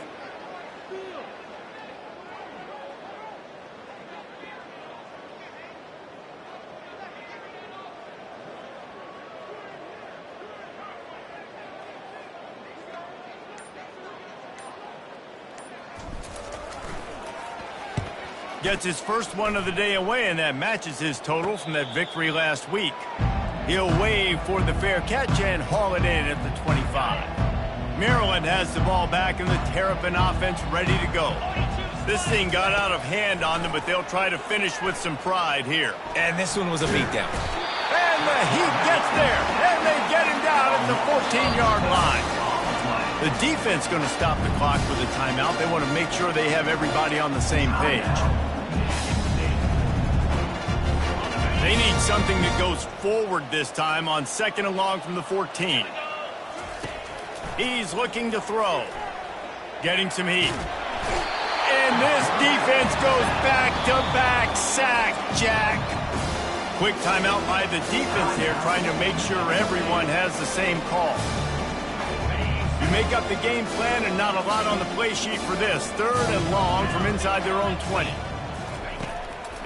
Gets his first one of the day away, and that matches his total from that victory last week. He'll wave for the fair catch and haul it in at the 25. Maryland has the ball back, and the Terrapin offense ready to go. This thing got out of hand on them, but they'll try to finish with some pride here. And this one was a beatdown. And the Heat gets there, and they get him down at the 14-yard line. The defense going to stop the clock with a timeout. They want to make sure they have everybody on the same page. They need something that goes forward this time on 2nd and long from the 14. He's looking to throw. Getting some heat. And this defense goes back-to-back sack, Jack. Quick timeout by the defense here, trying to make sure everyone has the same call. You make up the game plan and not a lot on the play sheet for this. 3rd and long from inside their own 20.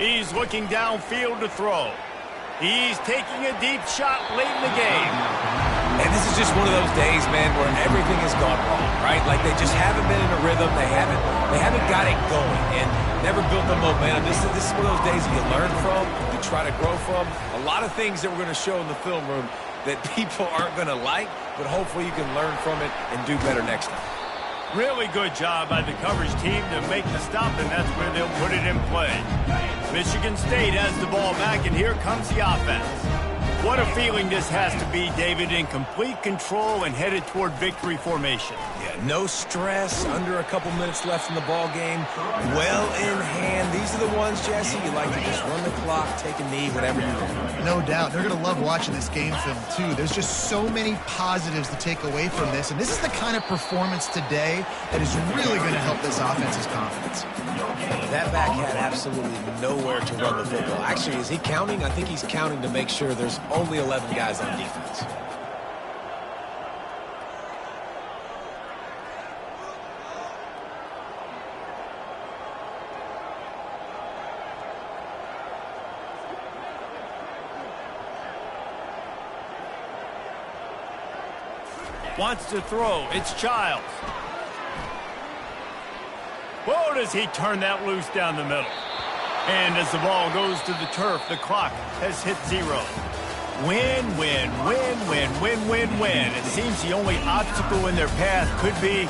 He's looking downfield to throw. He's taking a deep shot late in the game. And this is just one of those days, man, where everything has gone wrong, right? Like they just haven't been in a rhythm. They haven't got it going and never built the momentum. This is one of those days you learn from, you try to grow from. A lot of things that we're going to show in the film room that people aren't going to like, but hopefully you can learn from it and do better next time. Really good job by the coverage team to make the stop, and that's where they'll put it in play. Michigan State has the ball back, and here comes the offense. What a feeling this has to be, David, in complete control and headed toward victory formation. Yeah, no stress, under a couple minutes left in the ball game, well in hand. These are the ones, Jesse, you like to just run the clock, take a knee, whatever you do. No doubt. They're going to love watching this game film, too. There's just so many positives to take away from this, and this is the kind of performance today that is really going to help this offense's confidence. That back had absolutely nowhere to run the football. Actually, is he counting? I think he's counting to make sure there's only 11 guys on defense. Wants to throw. It's Childs. Whoa, does he turn that loose down the middle. And as the ball goes to the turf, the clock has hit 0. Win, win, win, win, win, win, win. It seems the only obstacle in their path could be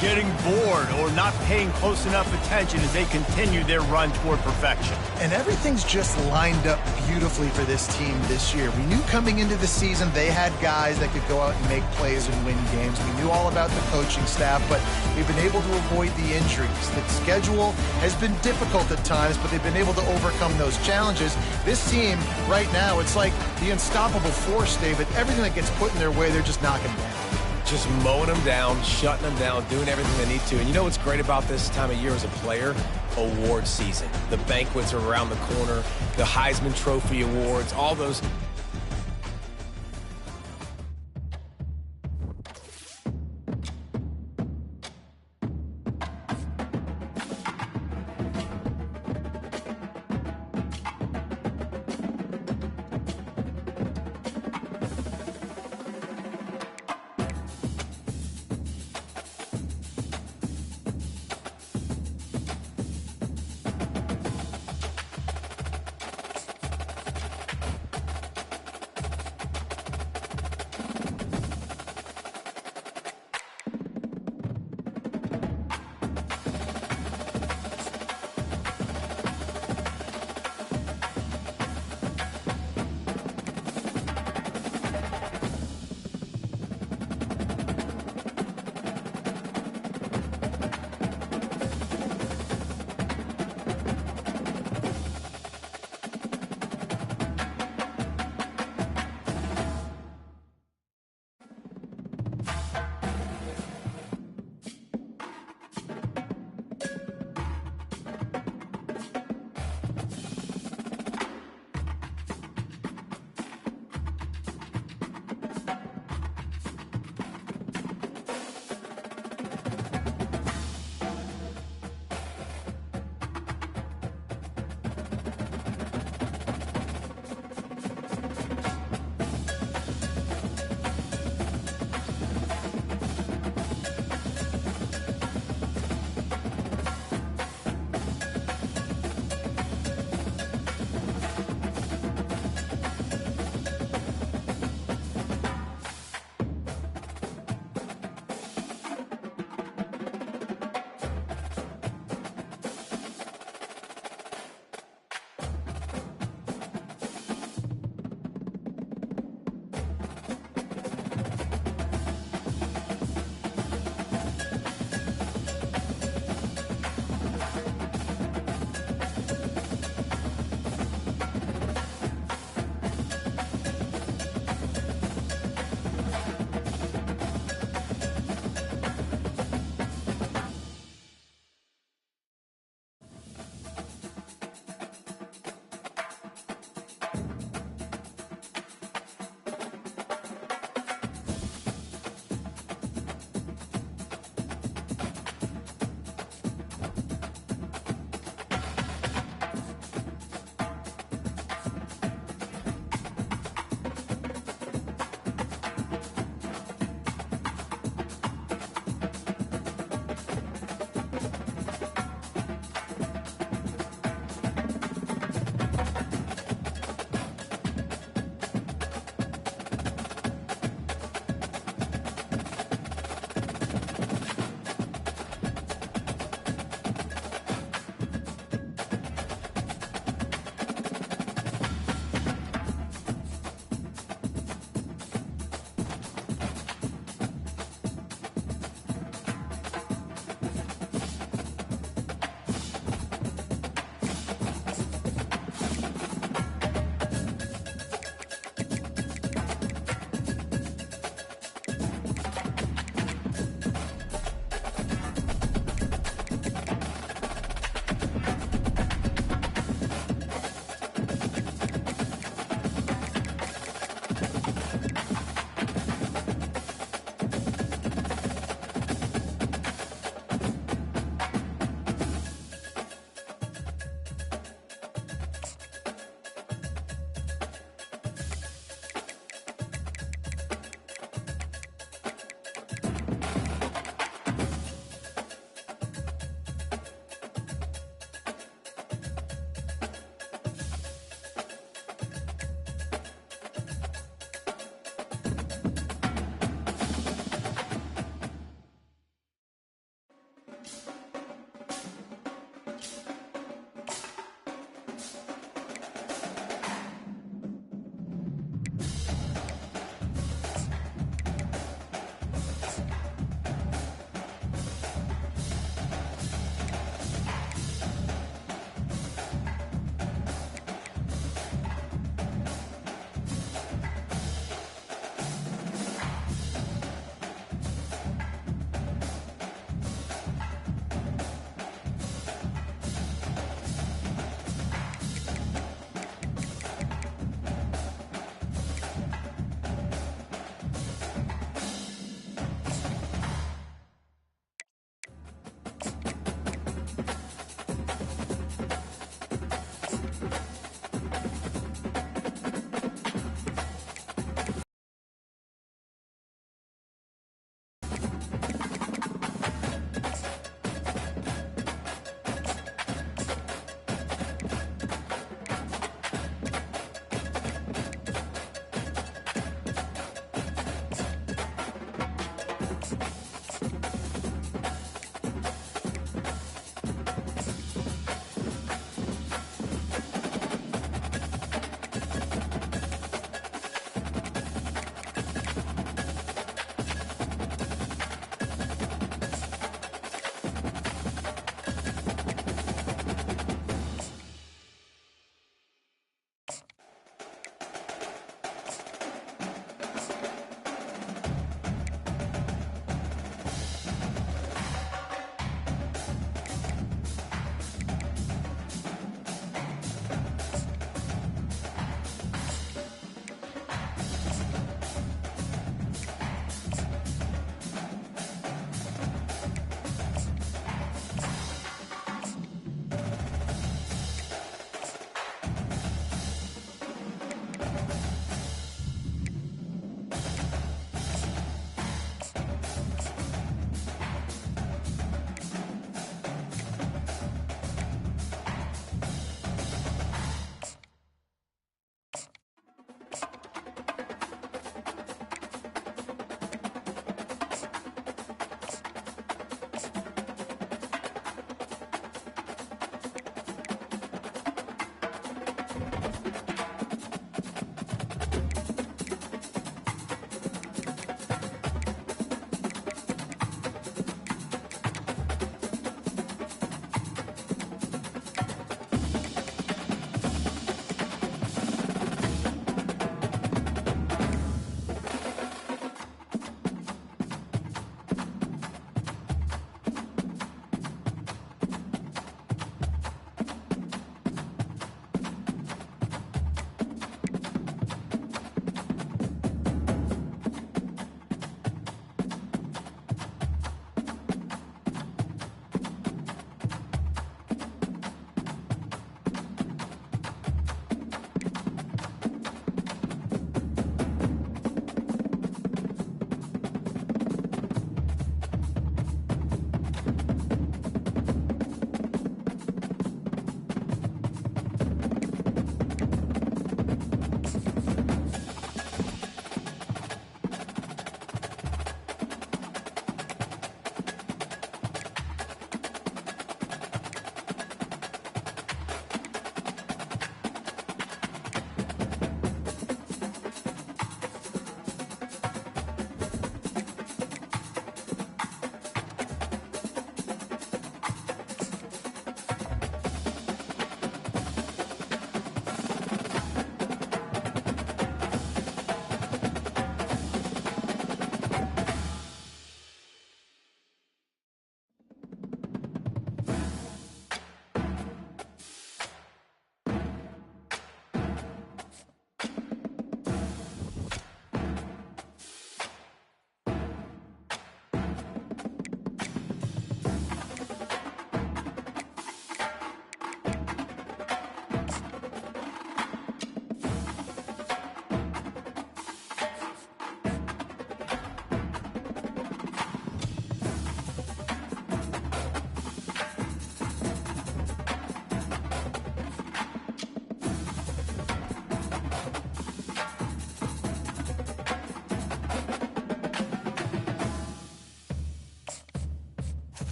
getting bored or not paying close enough attention as they continue their run toward perfection. And everything's just lined up beautifully for this team this year. We knew coming into the season they had guys that could go out and make plays and win games. We knew all about the coaching staff, but they've been able to avoid the injuries. The schedule has been difficult at times, but they've been able to overcome those challenges. This team right now, it's like the unstoppable force, David. Everything that gets put in their way, they're just knocking down. Just mowing them down, shutting them down, doing everything they need to. And you know what's great about this time of year as a player? Award season. The banquets are around the corner, the Heisman Trophy awards, all those.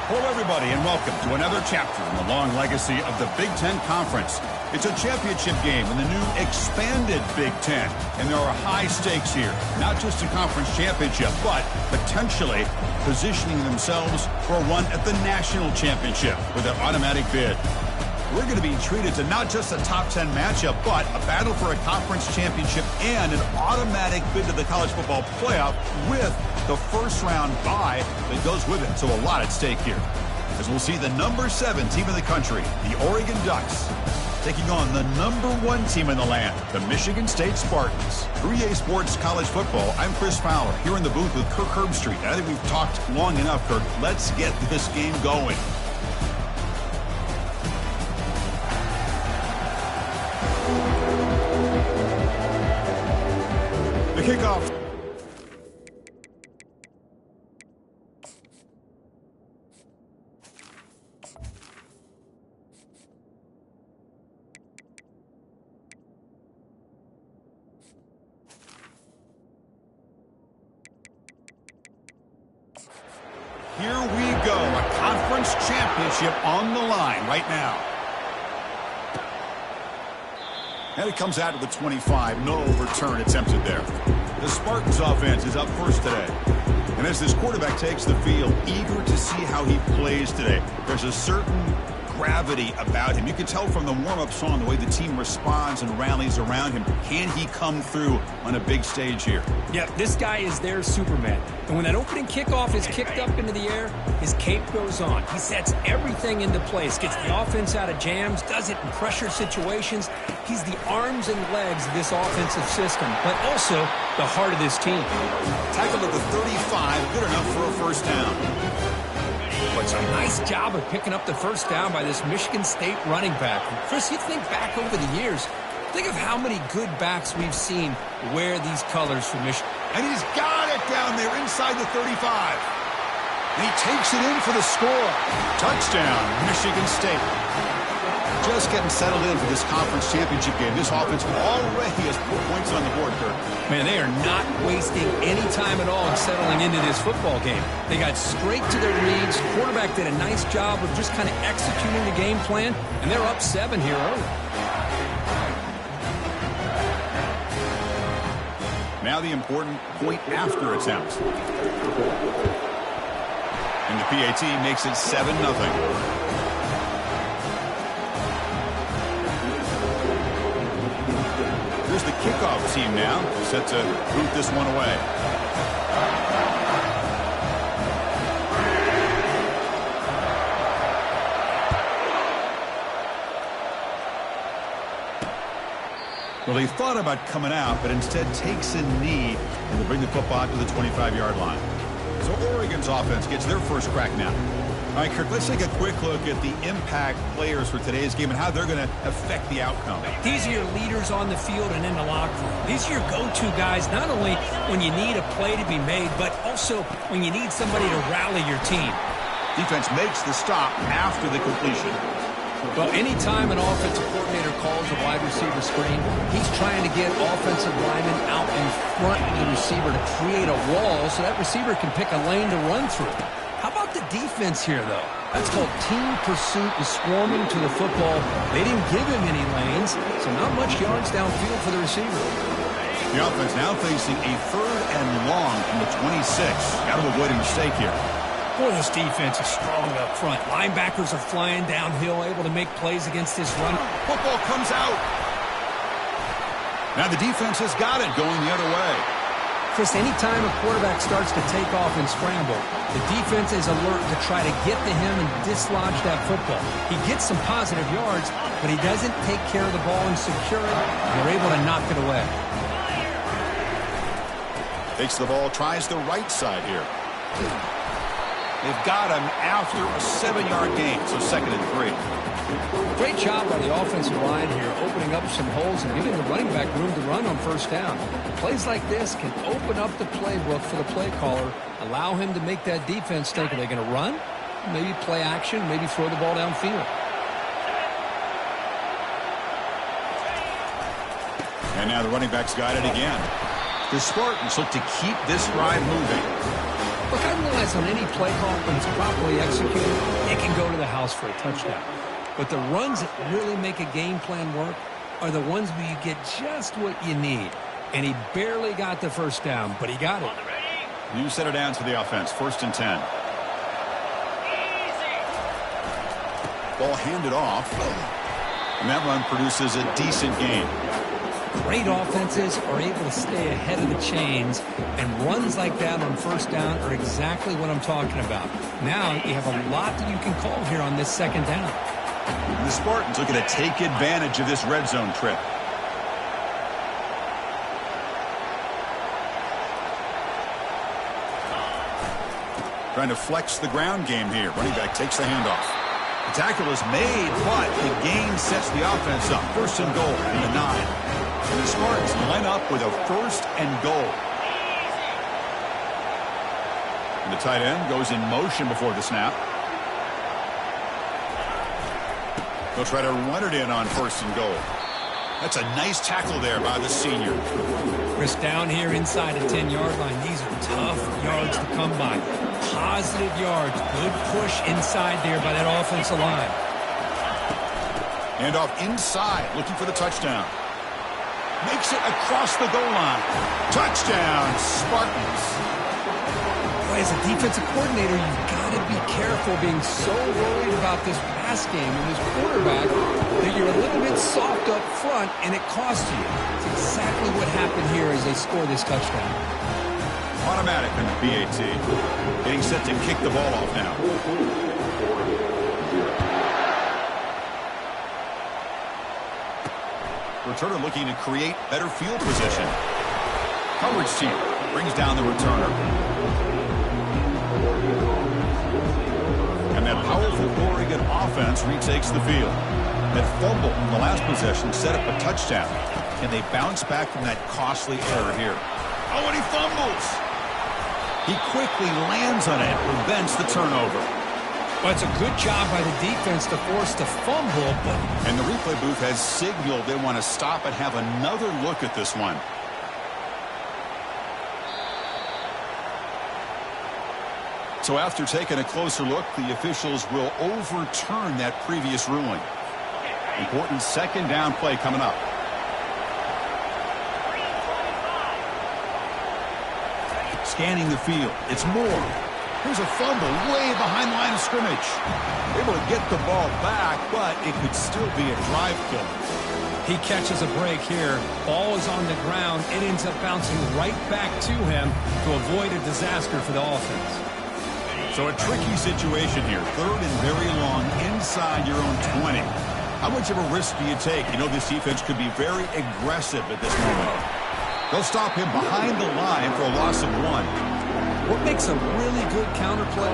Hello, everybody, and welcome to another chapter in the long legacy of the Big Ten Conference. It's a championship game in the new expanded Big Ten, and there are high stakes here, not just a conference championship, but potentially positioning themselves for a run at the national championship with an automatic bid. We're going to be treated to not just a top 10 matchup, but a battle for a conference championship and an automatic bid to the college football playoff with the first round bye that goes with it. So a lot at stake here, as we'll see the number 7 team in the country, the Oregon Ducks, taking on the number 1 team in the land, the Michigan State Spartans. For EA Sports College Football, I'm Chris Fowler, here in the booth with Kirk Herbstreit. I think we've talked long enough, Kirk. Let's get this game going. The kickoff. Here we go, a conference championship on the line right now. And it comes out to the 25, no return attempted there. The Spartans offense is up first today. And as this quarterback takes the field, eager to see how he plays today, there's a certain gravity about him. You can tell from the warm-up song, the way the team responds and rallies around him. Can he come through on a big stage here? Yeah, this guy is their Superman. And when that opening kickoff is kicked up into the air, his cape goes on. He sets everything into place, gets the offense out of jams, does it in pressure situations. He's the arms and legs of this offensive system, but also the heart of this team. Tackled at the 35, good enough for a first down. It's a nice job of picking up the first down by this Michigan State running back. Chris, you think back over the years, think of how many good backs we've seen wear these colors for Michigan. And he's got it down there inside the 35. And he takes it in for the score. Touchdown, Michigan State. Just getting settled in for this conference championship game. This offense already has 4 points on the board, Kirk. Man, they are not wasting any time at all in settling into this football game. They got straight to their reads. Quarterback did a nice job of just kind of executing the game plan, and they're up 7 here early. Now the important point after attempt. And the PAT makes it 7-0. Here's the kickoff team now, set to boot this one away. Well, he thought about coming out, but instead takes a knee and will bring the football out to the 25-yard line. So Oregon's offense gets their first crack now. All right, Kirk, let's take a quick look at the impact players for today's game and how they're going to affect the outcome. These are your leaders on the field and in the locker room. These are your go-to guys, not only when you need a play to be made, but also when you need somebody to rally your team. Defense makes the stop after the completion. Well, anytime an offensive coordinator calls a wide receiver screen, he's trying to get offensive linemen out in front of the receiver to create a wall so that receiver can pick a lane to run through. How about the defense here, though? That's called team pursuit and swarming to the football. They didn't give him any lanes, so not much yards downfield for the receiver. The offense now facing a 3rd and long from the 26. Got to avoid a mistake here. Boy, this defense is strong up front. Linebackers are flying downhill, able to make plays against this run. Football comes out. Now the defense has got it going the other way. Chris, anytime a quarterback starts to take off and scramble, the defense is alert to try to get to him and dislodge that football. He gets some positive yards, but he doesn't take care of the ball and secure it, and they're able to knock it away. Takes the ball, tries the right side here. They've got him after a 7-yard gain, so 2nd and 3. Great job by the offensive line here, opening up some holes and giving the running back room to run on 1st down. Plays like this can open up the playbook for the play caller, allow him to make that defense think, are they going to run? Maybe play action, maybe throw the ball downfield. And now the running back's got it again. The Spartans look to keep this drive moving. Look, I realize on any play call, when it's properly executed, it can go to the house for a touchdown. But the runs that really make a game plan work are the ones where you get just what you need. And he barely got the 1st down, but he got it. You set it down to the offense, 1st and 10. Ball handed off. And that run produces a decent gain. Great offenses are able to stay ahead of the chains, and runs like that on 1st down are exactly what I'm talking about. Now you have a lot that you can call here on this 2nd down. And the Spartans looking to take advantage of this red zone trip. Trying to flex the ground game here. Running back takes the handoff. The tackle is made, but the gain sets the offense up. 1st and goal from the 9. And the Spartans line up with a 1st and goal. And the tight end goes in motion before the snap. They'll try to run it in on 1st and goal. That's a nice tackle there by the senior. Chris, down here inside the 10-yard line, these are tough yards to come by. Positive yards. Good push inside there by that offensive line. Handoff inside, looking for the touchdown. Makes it across the goal line. Touchdown, Spartans. Boy, as a defensive coordinator, you've got to be careful being so worried about this pass game and this quarterback that you're a little bit soft up front and it costs you. It's exactly what happened here as they score this touchdown. Automatic on the PAT. Getting set to kick the ball off now. Returner looking to create better field position. Coverage team brings down the returner. And that powerful Oregon offense retakes the field. That fumble in the last possession set up a touchdown. And they bounce back from that costly error here. Oh, and he fumbles. He quickly lands on it, prevents the turnover. Well, it's a good job by the defense to force the fumble, but... And the replay booth has signaled they want to stop and have another look at this one. So after taking a closer look, the officials will overturn that previous ruling. Important second down play coming up. Scanning the field. It's Moore. Here's a fumble way behind the line of scrimmage. Able to get the ball back, but it could still be a drive killer. He catches a break here. Ball is on the ground. It ends up bouncing right back to him to avoid a disaster for the offense. So a tricky situation here. Third and very long inside your own 20. How much of a risk do you take? You know this defense could be very aggressive at this moment. They'll stop him behind the line for a loss of 1. What makes a really good counterplay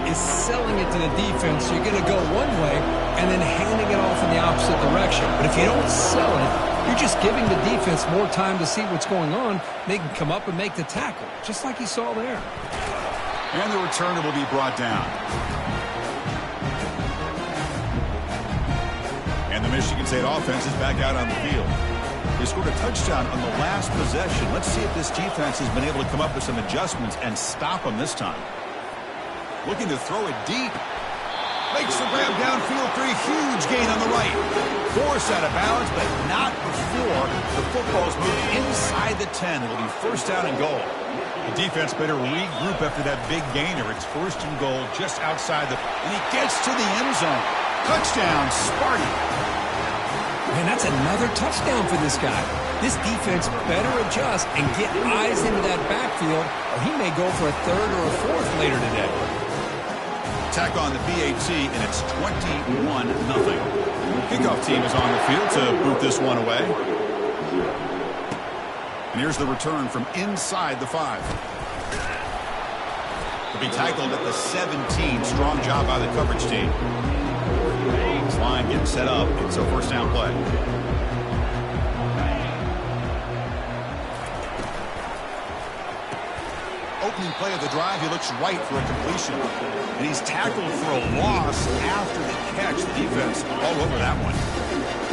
is selling it to the defense. You're going to go one way and then handing it off in the opposite direction. But if you don't sell it, you're just giving the defense more time to see what's going on. They can come up and make the tackle, just like you saw there. And the returner will be brought down. And the Michigan State offense is back out on the field. They scored a touchdown on the last possession. Let's see if this defense has been able to come up with some adjustments and stop them this time. Looking to throw it deep. Makes the grab downfield for a huge gain on the right. Force out of bounds, but not before the football's moved inside the 10. It'll be first down and goal. The defense better regroup after that big gainer. It's first and goal just outside the... And he gets to the end zone. Touchdown, Sparty. Man, that's another touchdown for this guy. This defense better adjust and get eyes into that backfield, or he may go for a third or a fourth later today. Tack on the BAT, and it's 21-0. Kickoff team is on the field to boot this one away. And here's the return from inside the 5. To be tackled at the 17. Strong job by the coverage team. Line getting set up. It's a first down play. Opening play of the drive, he looks right for a completion. And he's tackled for a loss after the catch. The defense all over that one.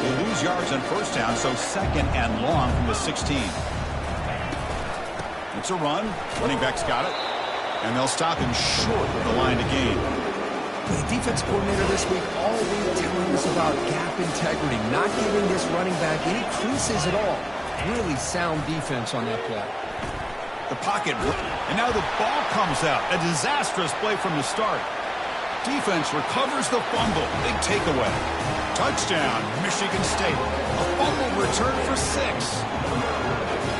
They lose yards on first down, so second and long from the 16. It's a run. Running back's got it. And they'll stop him short of the line to gain. The defense coordinator this week all week telling us about gap integrity, not giving this running back any creases at all. Really sound defense on that play. The pocket, and now the ball comes out. A disastrous play from the start. Defense recovers the fumble. Big takeaway. Touchdown, Michigan State. A fumble return for 6.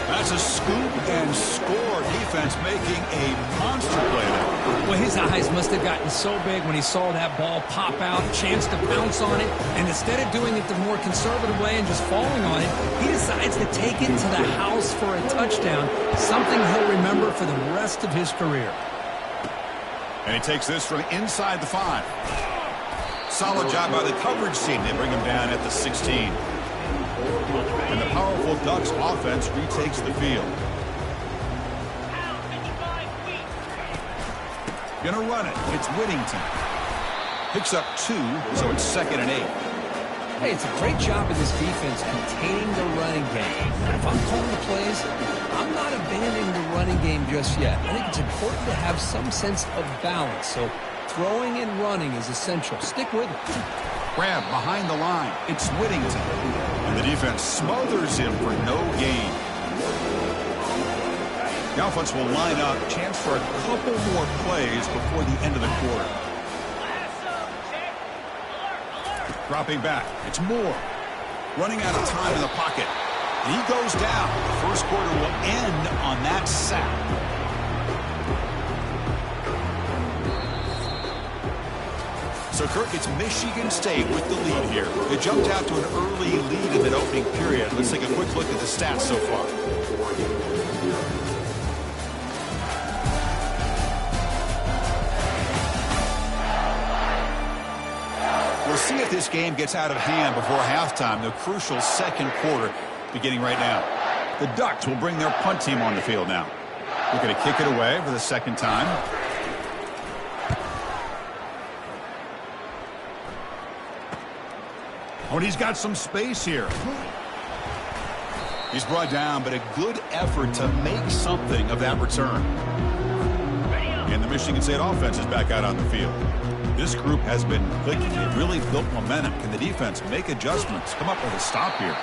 That's a scoop and score. Defense making a monster play there. Well, his eyes must have gotten so big when he saw that ball pop out, chance to pounce on it, and instead of doing it the more conservative way and just falling on it, he decides to take it to the house for a touchdown, something he'll remember for the rest of his career. And he takes this from inside the 5. Solid job by the coverage team. They bring him down at the 16. And the powerful Ducks offense retakes the field. Gonna run it. It's Whittington. Picks up 2, so it's 2nd and 8. Hey, it's a great job of this defense containing the running game. If I'm calling the plays, I'm not abandoning the running game just yet. I think it's important to have some sense of balance. So throwing and running is essential. Stick with it. Grab behind the line. It's Whittington. And the defense smothers him for no gain. The offense will line up. Chance for a couple more plays before the end of the quarter. Dropping back. It's Moore. Running out of time in the pocket. And he goes down. The first quarter will end on that sack. So, Kirk, it's Michigan State with the lead here. They jumped out to an early lead in that opening period. Let's take a quick look at the stats so far. We'll see if this game gets out of hand before halftime. The crucial second quarter beginning right now. The Ducks will bring their punt team on the field now. Looking to kick it away for the second time. Oh, and he's got some space here. He's brought down, but a good effort to make something of that return. And the Michigan State offense is back out on the field. This group has been clicking. They've really built momentum. Can the defense make adjustments? Come up with a stop here.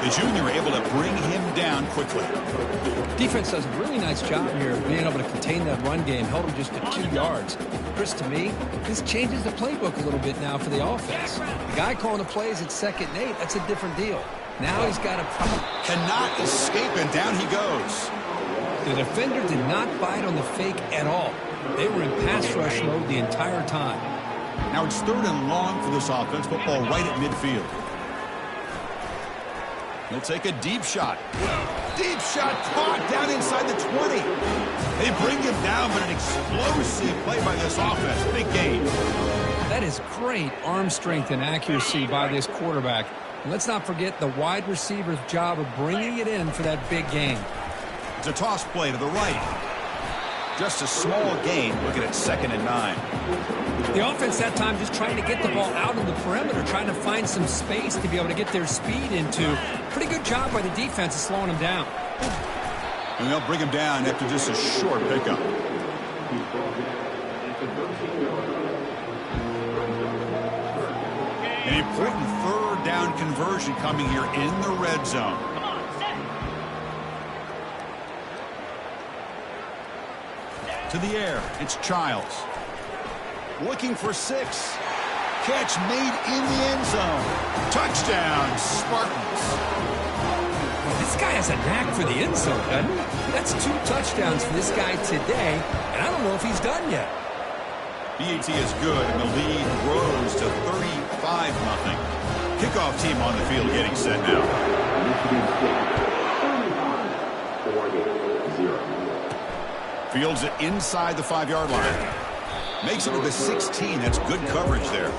The junior able to bring him down quickly. Defense does a really nice job here of being able to contain that run game, held him just to 2 yards. Chris, to me, this changes the playbook a little bit now for the offense. The guy calling the plays at 2nd and 8, that's a different deal. Now he's got a problem. Cannot escape, and down he goes. The defender did not bite on the fake at all. They were in pass rush mode the entire time. Now it's 3rd and long for this offense. Football right at midfield. He'll take a deep shot. Deep shot caught down inside the 20. They bring him down, but an explosive play by this offense. Big gain. That is great arm strength and accuracy by this quarterback. And let's not forget the wide receiver's job of bringing it in for that big gain. It's a toss play to the right. Just a small gain. Looking at 2nd and 9. The offense that time just trying to get the ball out on the perimeter, trying to find some space to be able to get their speed into. Pretty good job by the defense of slowing them down. And they'll bring him down after just a short pickup. An important 3rd down conversion coming here in the red zone. To the air, it's Childs. Looking for 6. Catch made in the end zone. Touchdown, Spartans. Well, this guy has a knack for the end zone, doesn't he? That's 2 touchdowns for this guy today, and I don't know if he's done yet. BAT is good, and the lead grows to 35-0. Kickoff team on the field getting set now. Fields it inside the 5-yard line. Makes it to the 16. That's good coverage there.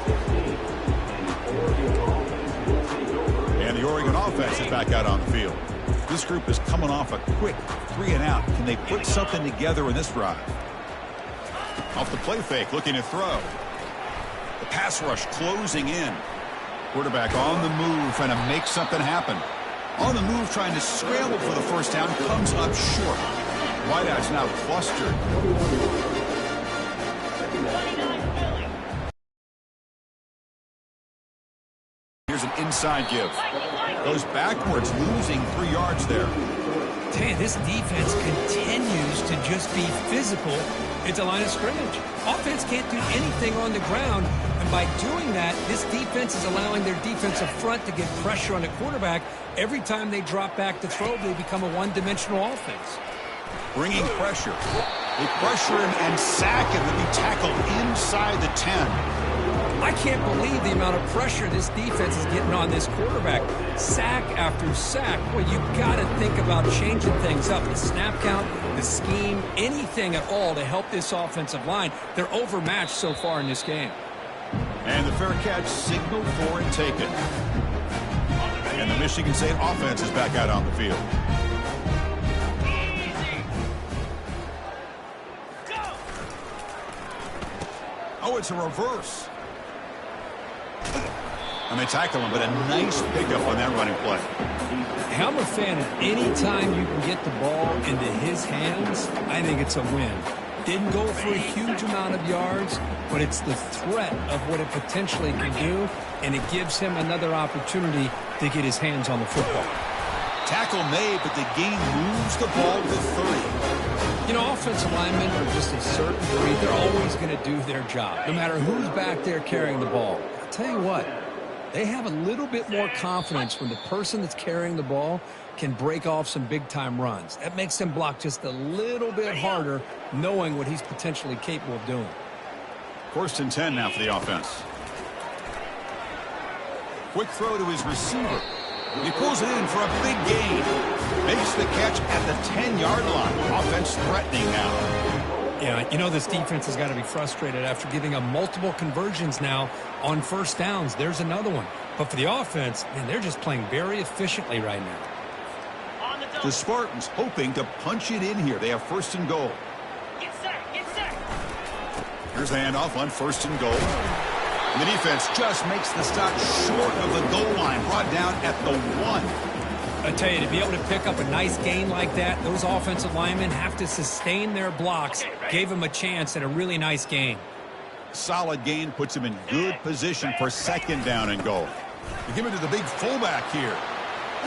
And the Oregon offense is back out on the field. This group is coming off a quick 3 and out. Can they put something together in this drive? Off the play fake, looking to throw. The pass rush closing in. Quarterback on the move, trying to make something happen. On the move, trying to scramble for the first down, comes up short. Wideouts now clustered. Here's an inside give. Goes backwards, losing 3 yards there. Man, this defense continues to just be physical at the line of scrimmage. Offense can't do anything on the ground, and by doing that, this defense is allowing their defensive front to get pressure on the quarterback. Every time they drop back to throw, they become a one-dimensional offense. Bringing pressure. They pressure him and sack him to be tackled inside the 10. I can't believe the amount of pressure this defense is getting on this quarterback. Sack after sack. Well, you've got to think about changing things up. The snap count, the scheme, anything at all to help this offensive line. They're overmatched so far in this game. And the fair catch signaled for and taken. And the Michigan State offense is back out on the field. Oh, it's a reverse. And they tackle him, but a nice pickup on that running play. I'm a fan of any time you can get the ball into his hands, I think it's a win. Didn't go for a huge amount of yards, but it's the threat of what it potentially can do, and it gives him another opportunity to get his hands on the football. Tackle made, but the gain moves the ball to 30. You know, offensive linemen are just a certain breed. They're always going to do their job, no matter who's back there carrying the ball. I'll tell you what, they have a little bit more confidence when the person that's carrying the ball can break off some big-time runs. That makes them block just a little bit harder, knowing what he's potentially capable of doing. 1st and 10 now for the offense. Quick throw to his receiver. He pulls it in for a big gain. Makes the catch at the 10-yard line. Offense threatening now. Yeah, you know this defense has got to be frustrated after giving up multiple conversions now on 1st downs. There's another one. But for the offense, man, they're just playing very efficiently right now. The Spartans hoping to punch it in here. They have first and goal. Get set, get set. Here's the handoff on first and goal. And the defense just makes the stop short of the goal line, brought down at the 1. I tell you, to be able to pick up a nice gain like that, those offensive linemen have to sustain their blocks. Gave them a chance at a really nice gain. Solid gain puts him in good position for second down and goal. They give it to the big fullback here.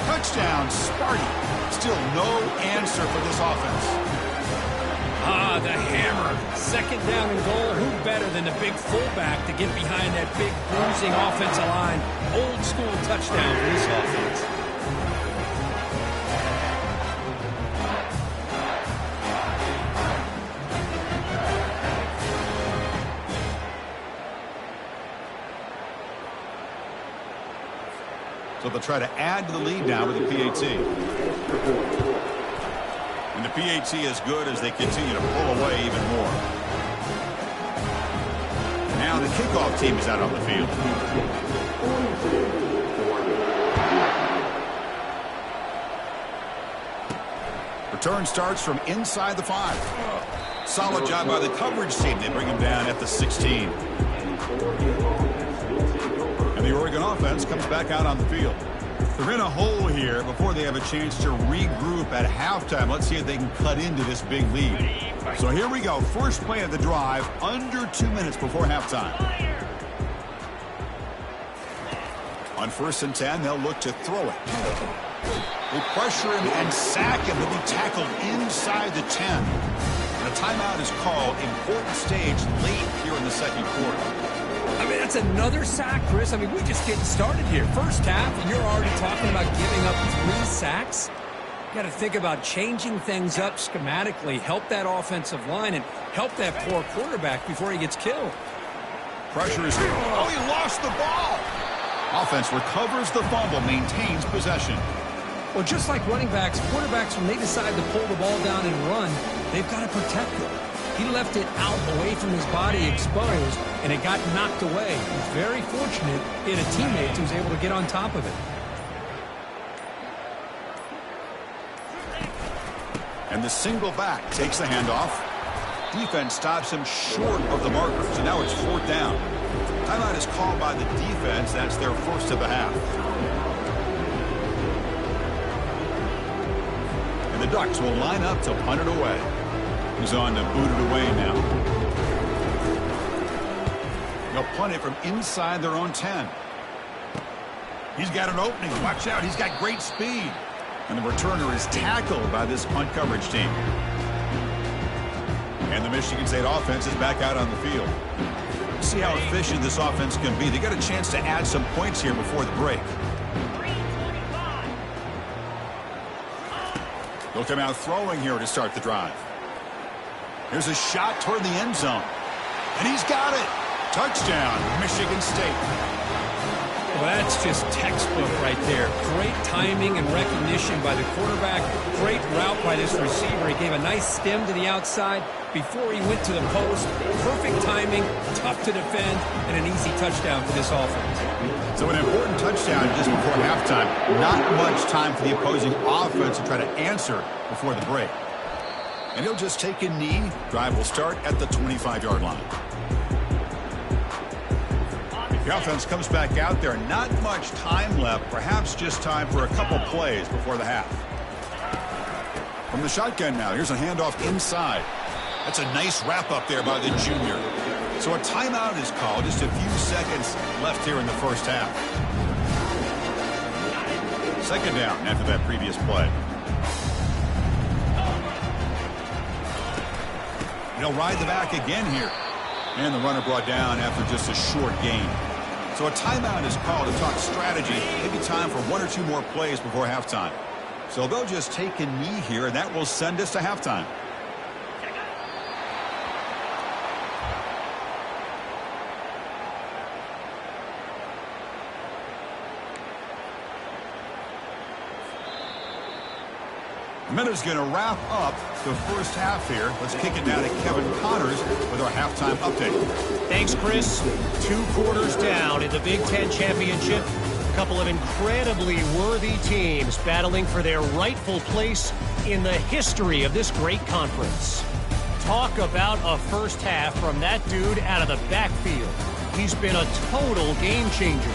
Touchdown, Sparty. Still no answer for this offense. Ah, the hammer. Second down and goal. Who better than the big fullback to get behind that big bruising offensive line? Old school touchdown for this offense. So they'll try to add to the lead now with the PAT. And the PAT is good as they continue to pull away even more. Now the kickoff team is out on the field. Return starts from inside the 5. Solid job by the coverage team. They bring him down at the 16. And the Oregon offense comes back out on the field. They're in a hole here before they have a chance to regroup at halftime. Let's see if they can cut into this big lead. So here we go. First play of the drive, under 2 minutes before halftime. On first and 10, they'll look to throw it. They pressure him and sack him. He'll be tackled inside the 10. And a timeout is called. Important stage late here in the second quarter. I mean, that's another sack, Chris. I mean, we're just getting started here. First half, and you're already talking about giving up 3 sacks. You got to think about changing things up schematically, help that offensive line, and help that poor quarterback before he gets killed. Pressure is here. Oh, he lost the ball. Offense recovers the fumble, maintains possession. Well, just like running backs, quarterbacks, when they decide to pull the ball down and run, they've got to protect it. He left it out away from his body exposed, and it got knocked away. He's very fortunate he had a teammate who was able to get on top of it. And the single back takes the handoff. Defense stops him short of the marker, so now it's 4th down. Timeout is called by the defense. That's their first of the half. And the Ducks will line up to punt it away. He's on to boot it away now. They'll punt it from inside their own 10. He's got an opening. Watch out. He's got great speed. And the returner is tackled by this punt coverage team. And the Michigan State offense is back out on the field. See how efficient this offense can be. They got a chance to add some points here before the break. They'll come out throwing here to start the drive. Here's a shot toward the end zone. And he's got it. Touchdown, Michigan State. Well, that's just textbook right there. Great timing and recognition by the quarterback. Great route by this receiver. He gave a nice stem to the outside before he went to the post. Perfect timing, tough to defend, and an easy touchdown for this offense. So an important touchdown just before halftime. Not much time for the opposing offense to try to answer before the break. And he'll just take a knee. Drive will start at the 25-yard line. The offense comes back out there. Not much time left. Perhaps just time for a couple plays before the half. From the shotgun now, here's a handoff inside. That's a nice wrap up there by the junior. So a timeout is called. Just a few seconds left here in the first half. Second down after that previous play. He'll ride the back again here. And the runner brought down after just a short gain. So a timeout is called to talk strategy. Maybe time for 1 or 2 more plays before halftime. So they'll just take a knee here, and that will send us to halftime. Minuta's going to wrap up the first half here. Let's kick it down to Kevin Connors with our halftime update. Thanks, Chris. 2 quarters down in the Big Ten Championship. couple of incredibly worthy teams battling for their rightful place in the history of this great conference. Talk about a first half from that dude out of the backfield. He's been a total game changer.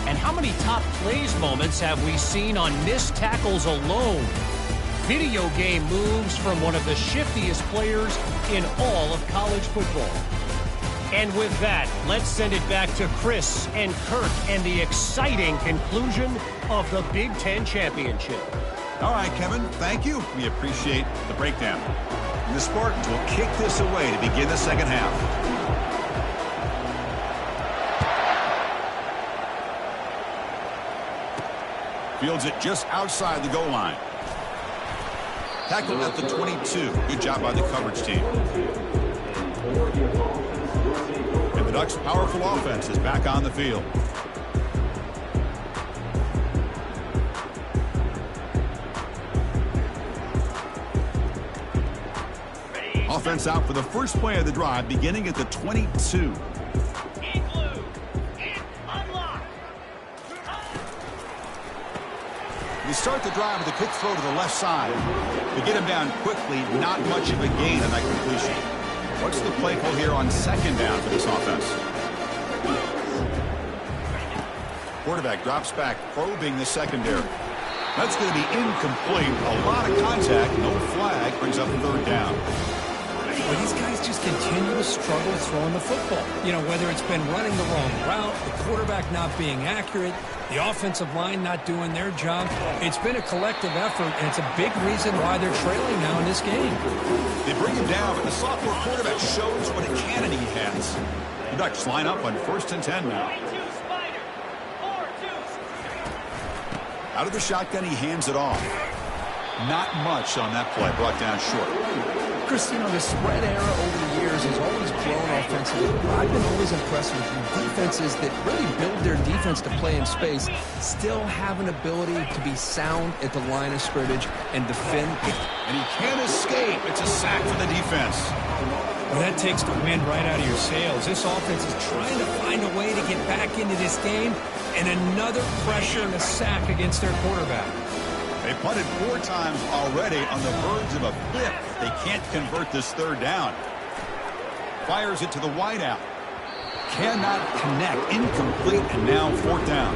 And how many top plays moments have we seen on missed tackles alone? Video game moves from one of the shiftiest players in all of college football. And with that, let's send it back to Chris and Kirk and the exciting conclusion of the Big Ten Championship. All right, Kevin, thank you. We appreciate the breakdown. And the Spartans will kick this away to begin the second half. Fields it just outside the goal line. Tackled at the 22. Good job by the coverage team. And the Ducks' powerful offense is back on the field. Offense out for the first play of the drive, beginning at the 22. They start the drive with a quick throw to the left side. To get him down quickly, not much of a gain on that completion. What's the play call here on second down for this offense? Quarterback drops back, probing the secondary. That's going to be incomplete. A lot of contact, no flag, brings up third down. Well, these guys just continue to struggle throwing the football. You know, whether it's been running the wrong route, the quarterback not being accurate, the offensive line not doing their job. It's been a collective effort, and it's a big reason why they're trailing now in this game. They bring him down, but the sophomore quarterback shows what a cannon he has. The Ducks line up on 1st and 10 now. Out of the shotgun, he hands it off. Not much on that play, brought down short. Chris, you know, the spread era over the years has always grown offensively. I've been always impressed with defenses that really build their defense to play in space, still have an ability to be sound at the line of scrimmage and defend. And he can't escape. It's a sack for the defense. Well, that takes the wind right out of your sails. This offense is trying to find a way to get back into this game, and another pressure and a sack against their quarterback. They punted 4 times already, on the verge of a 5th. They can't convert this third down. Fires it to the wideout. Cannot connect. Incomplete, and now 4th down.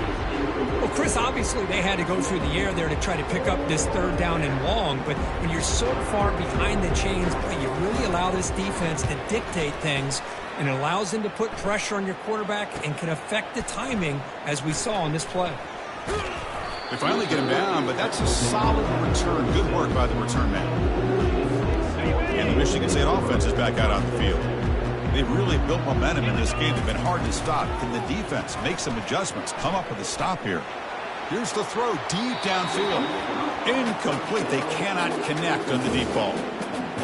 Well, Chris, obviously they had to go through the air there to try to pick up this third down and long, but when you're so far behind the chains, you really allow this defense to dictate things, and it allows them to put pressure on your quarterback and can affect the timing, as we saw on this play. They finally get him down, but that's a solid return. Good work by the return man. And the Michigan State offense is back out on the field. They've really built momentum in this game. They've been hard to stop. Can the defense make some adjustments, come up with a stop here? Here's the throw deep downfield. Incomplete. They cannot connect on the deep ball.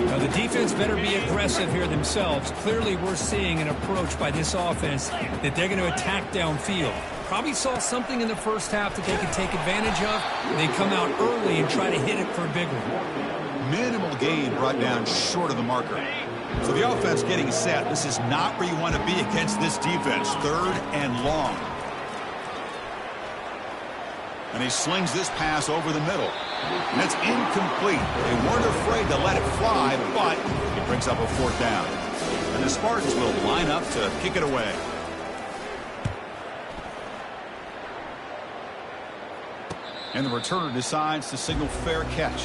Now, the defense better be aggressive here themselves. Clearly, we're seeing an approach by this offense that they're going to attack downfield. Probably saw something in the first half that they could take advantage of. They come out early and try to hit it for a big one. Minimal gain brought down short of the marker. So the offense getting set. This is not where you want to be against this defense. 3rd and long. And he slings this pass over the middle. And it's incomplete. They weren't afraid to let it fly, but it brings up a 4th down. And the Spartans will line up to kick it away. And the returner decides to signal fair catch.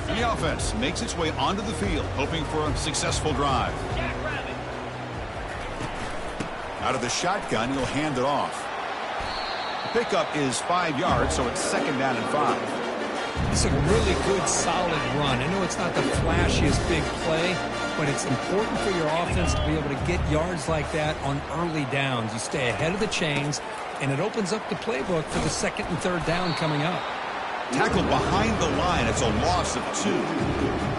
And the offense makes its way onto the field, hoping for a successful drive. Out of the shotgun, he'll hand it off. The pickup is 5 yards, so it's 2nd down and 5. It's a really good, solid run. I know it's not the flashiest big play, but it's important for your offense to be able to get yards like that on early downs. You stay ahead of the chains, and it opens up the playbook for the 2nd and 3rd down coming up. Tackled behind the line. It's a loss of 2.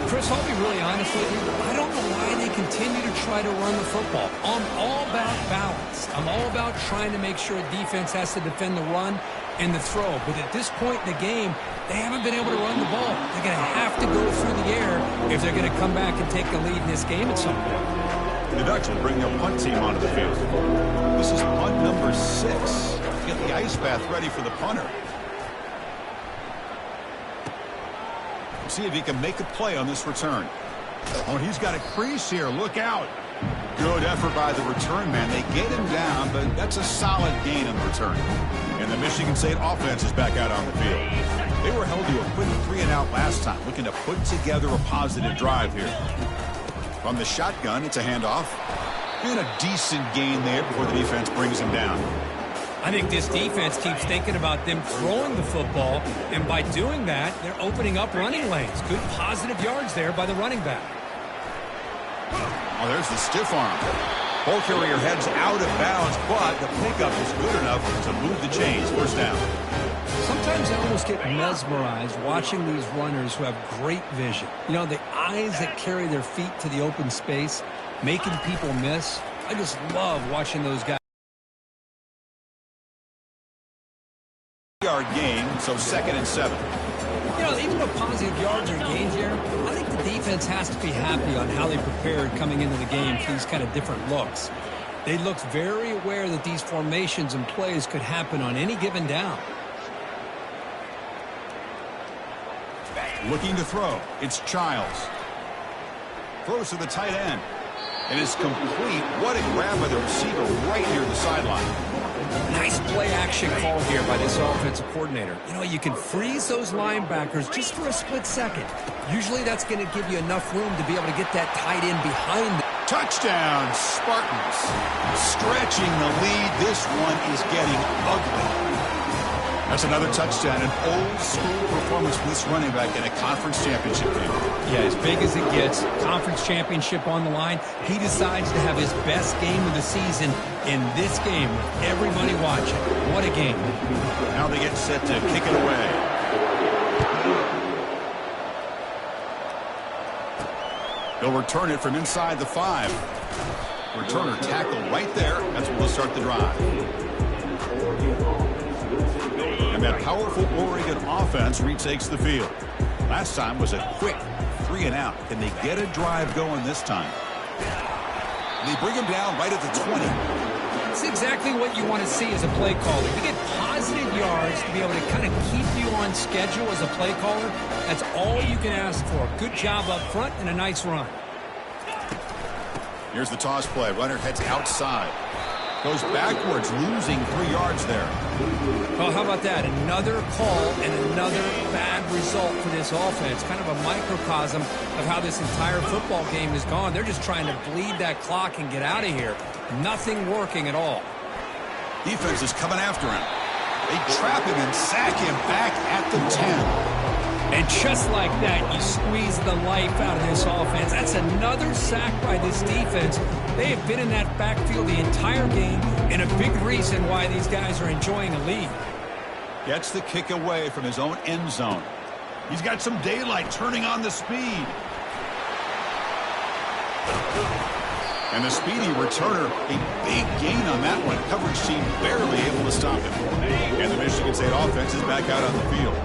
Chris, I'll be really honest with you. I don't know why they continue to try to run the football. I'm all about balance. I'm all about trying to make sure a defense has to defend the run and the throw. But at this point in the game, they haven't been able to run the ball. They're going to have to go through the air if they're going to come back and take the lead in this game at some point. The Ducks will bring their punt team onto the field. This is punt number 6. get the ice bath ready for the punter. See if he can make a play on this return. Oh, he's got a crease here. Look out. Good effort by the return man. They get him down, but that's a solid gain on the return. And the Michigan State offense is back out on the field. They were held to a quick 3-and-out last time, looking to put together a positive drive here. From the shotgun, it's a handoff. And a decent gain there before the defense brings him down. I think this defense keeps thinking about them throwing the football, and by doing that, they're opening up running lanes. Good positive yards there by the running back. Oh, there's the stiff arm. Ball carrier heads out of bounds, but the pickup is good enough to move the chains. First down. Sometimes I almost get mesmerized watching these runners who have great vision. You know, the eyes that carry their feet to the open space, making people miss. I just love watching those guys. Yard gain, so 2nd and 7. You know, even though positive yards are gained here, I think the defense has to be happy on how they prepared coming into the game for these kind of different looks. They looked very aware that these formations and plays could happen on any given down. Looking to throw. It's Childs. Throws to the tight end. It is complete. What a grab by the receiver right near the sideline. Nice play-action call here by this offensive coordinator. You know, you can freeze those linebackers just for a split second. Usually that's going to give you enough room to be able to get that tight end behind them. Touchdown, Spartans. Stretching the lead. This one is getting ugly. That's another touchdown. An old-school performance from this running back in a conference championship game. Yeah, as big as it gets, conference championship on the line. He decides to have his best game of the season in this game with everybody watching. What a game. Now they get set to kick it away. They'll return it from inside the 5. Returner tackle right there. That's where we'll start the drive. And that powerful Oregon offense retakes the field. Last time was a quick 3-and-out. Can they get a drive going this time? They bring him down right at the 20. That's exactly what you want to see as a play caller. You get positive yards to be able to kind of keep you on schedule as a play caller. That's all you can ask for. Good job up front and a nice run. Here's the toss play. Runner heads outside. Goes backwards, losing 3 yards there. Well, how about that? Another call and another bad result for this offense. Kind of a microcosm of how this entire football game has gone. They're just trying to bleed that clock and get out of here. Nothing working at all. Defense is coming after him. They trap him and sack him back at the 10. And just like that, you squeeze the life out of this offense. That's another sack by this defense. They have been in that backfield the entire game, and a big reason why these guys are enjoying a lead. Gets the kick away from his own end zone. He's got some daylight, turning on the speed. And the speedy returner, a big gain on that one. Coverage team barely able to stop him. And the Michigan State offense is back out on the field.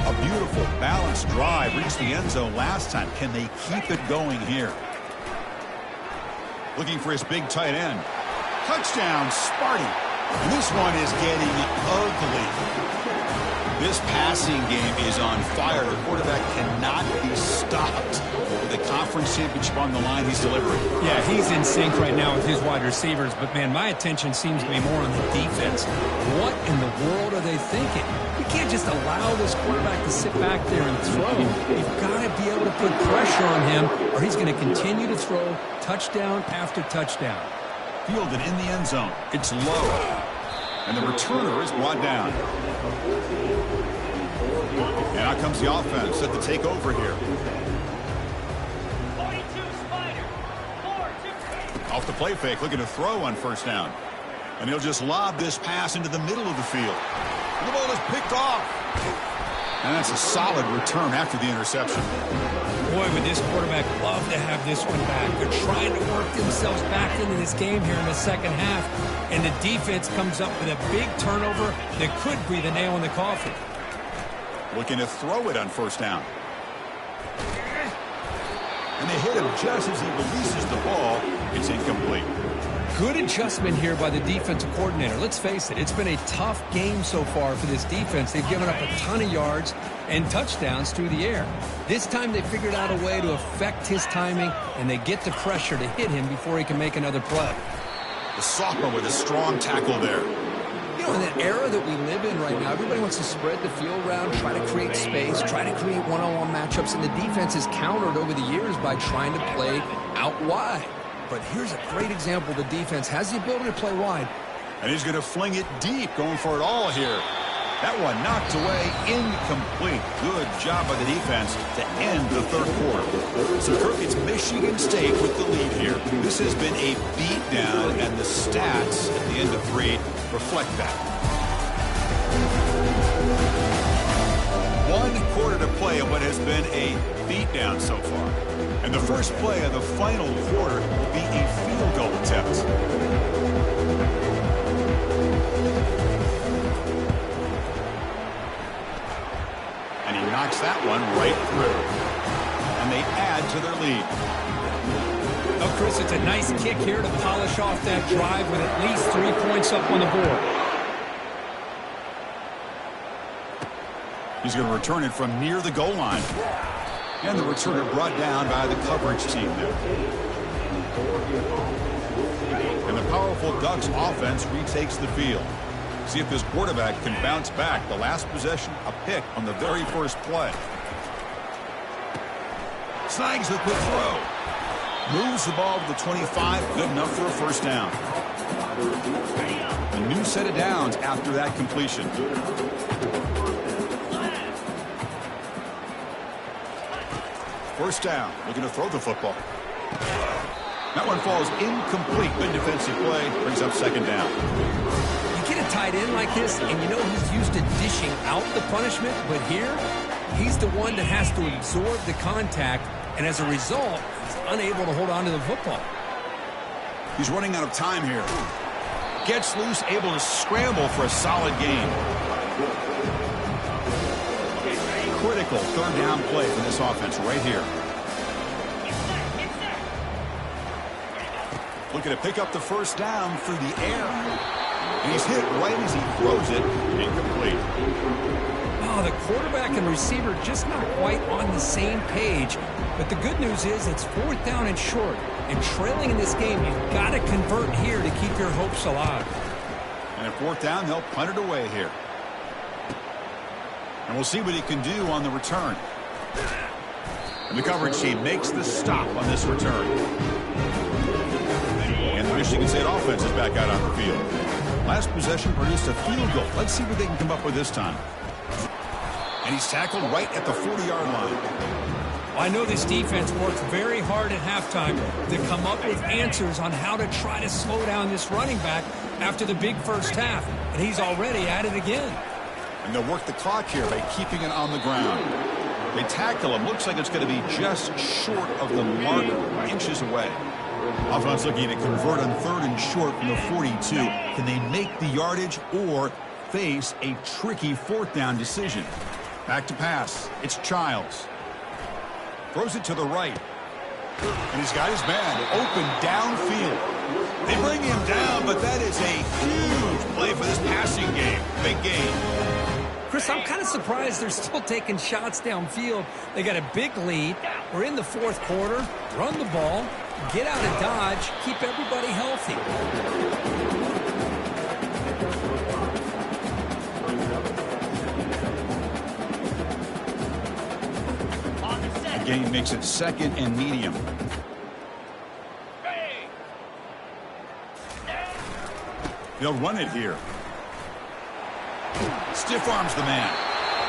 A beautiful, balanced drive reached the end zone last time. Can they keep it going here? Looking for his big tight end. Touchdown, Sparty. And this one is getting ugly. This passing game is on fire. The quarterback cannot be stopped. With the conference championship on the line, he's delivering. Yeah, he's in sync right now with his wide receivers. But, man, my attention seems to be more on the defense. What in the world are they thinking? You can't just allow this quarterback to sit back there and throw. You've got to be able to put pressure on him, or he's going to continue to throw touchdown after touchdown. Fielded in the end zone. It's low. And the returner is brought down. And out comes the offense set to take over here. Off the play fake, looking to throw on first down. And he'll just lob this pass into the middle of the field. The ball is picked off. And that's a solid return after the interception. Boy, would this quarterback love to have this one back. They're trying to work themselves back into this game here in the second half. And the defense comes up with a big turnover that could be the nail in the coffin. Looking to throw it on first down. And they hit him just as he releases the ball. It's incomplete. Good adjustment here by the defensive coordinator. Let's face it, it's been a tough game so far for this defense. They've given up a ton of yards and touchdowns through the air. This time they figured out a way to affect his timing, and they get the pressure to hit him before he can make another play. The sophomore with a strong tackle there. You know, in the era that we live in right now, everybody wants to spread the field around, try to create space, try to create one-on-one matchups, and the defense is countered over the years by trying to play out wide. But here's a great example. The defense has the ability to play wide. And he's going to fling it deep, going for it all here. That one knocked away, incomplete. Good job by the defense to end the third quarter. So, Kirk, it's Michigan State with the lead here. This has been a beatdown, and the stats at the end of 3 reflect that. 1 quarter to play in what has been a beatdown so far. And the first play of the final quarter will be a field goal attempt. And he knocks that one right through. And they add to their lead. Oh, Chris, it's a nice kick here to polish off that drive with at least 3 points up on the board. He's going to return it from near the goal line. And the returner brought down by the coverage team there. And the powerful Ducks offense retakes the field. See if this quarterback can bounce back. The last possession, a pick on the very first play. Snags the quick throw. Moves the ball to the 25. Good enough for a first down. A new set of downs after that completion. First down, looking to throw the football. That one falls incomplete. Good defensive play, brings up second down. You get a tight end like this, and you know he's used to dishing out the punishment, but here, he's the one that has to absorb the contact, and as a result, he's unable to hold on to the football. He's running out of time here. Gets loose, able to scramble for a solid gain. Critical third down play for this offense right here. Looking to pick up the first down through the air. And he's hit right as he throws it. Incomplete. Oh, the quarterback and receiver just not quite on the same page. But the good news is it's 4th down and short. And trailing in this game, you've got to convert here to keep your hopes alive. And at 4th down, they'll punt it away here. And we'll see what he can do on the return. And the coverage team makes the stop on this return. And the Michigan State offense is back out on the field. Last possession produced a field goal. Let's see what they can come up with this time. And he's tackled right at the 40-yard line. Well, I know this defense worked very hard at halftime to come up with answers on how to try to slow down this running back after the big first half. And he's already at it again. And they'll work the clock here by keeping it on the ground. They tackle him. Looks like it's going to be just short of the marker, inches away. Offense looking to convert on 3rd and short from the 42. Can they make the yardage or face a tricky 4th down decision? Back to pass. It's Childs. Throws it to the right. And he's got his man open downfield. They bring him down, but that is a huge play for this passing game. Big game. Chris, I'm kind of surprised they're still taking shots downfield. They got a big lead. We're in the 4th quarter. Run the ball. Get out of Dodge. Keep everybody healthy. The game makes it 2nd and medium. They'll run it here. Stiff arms the man.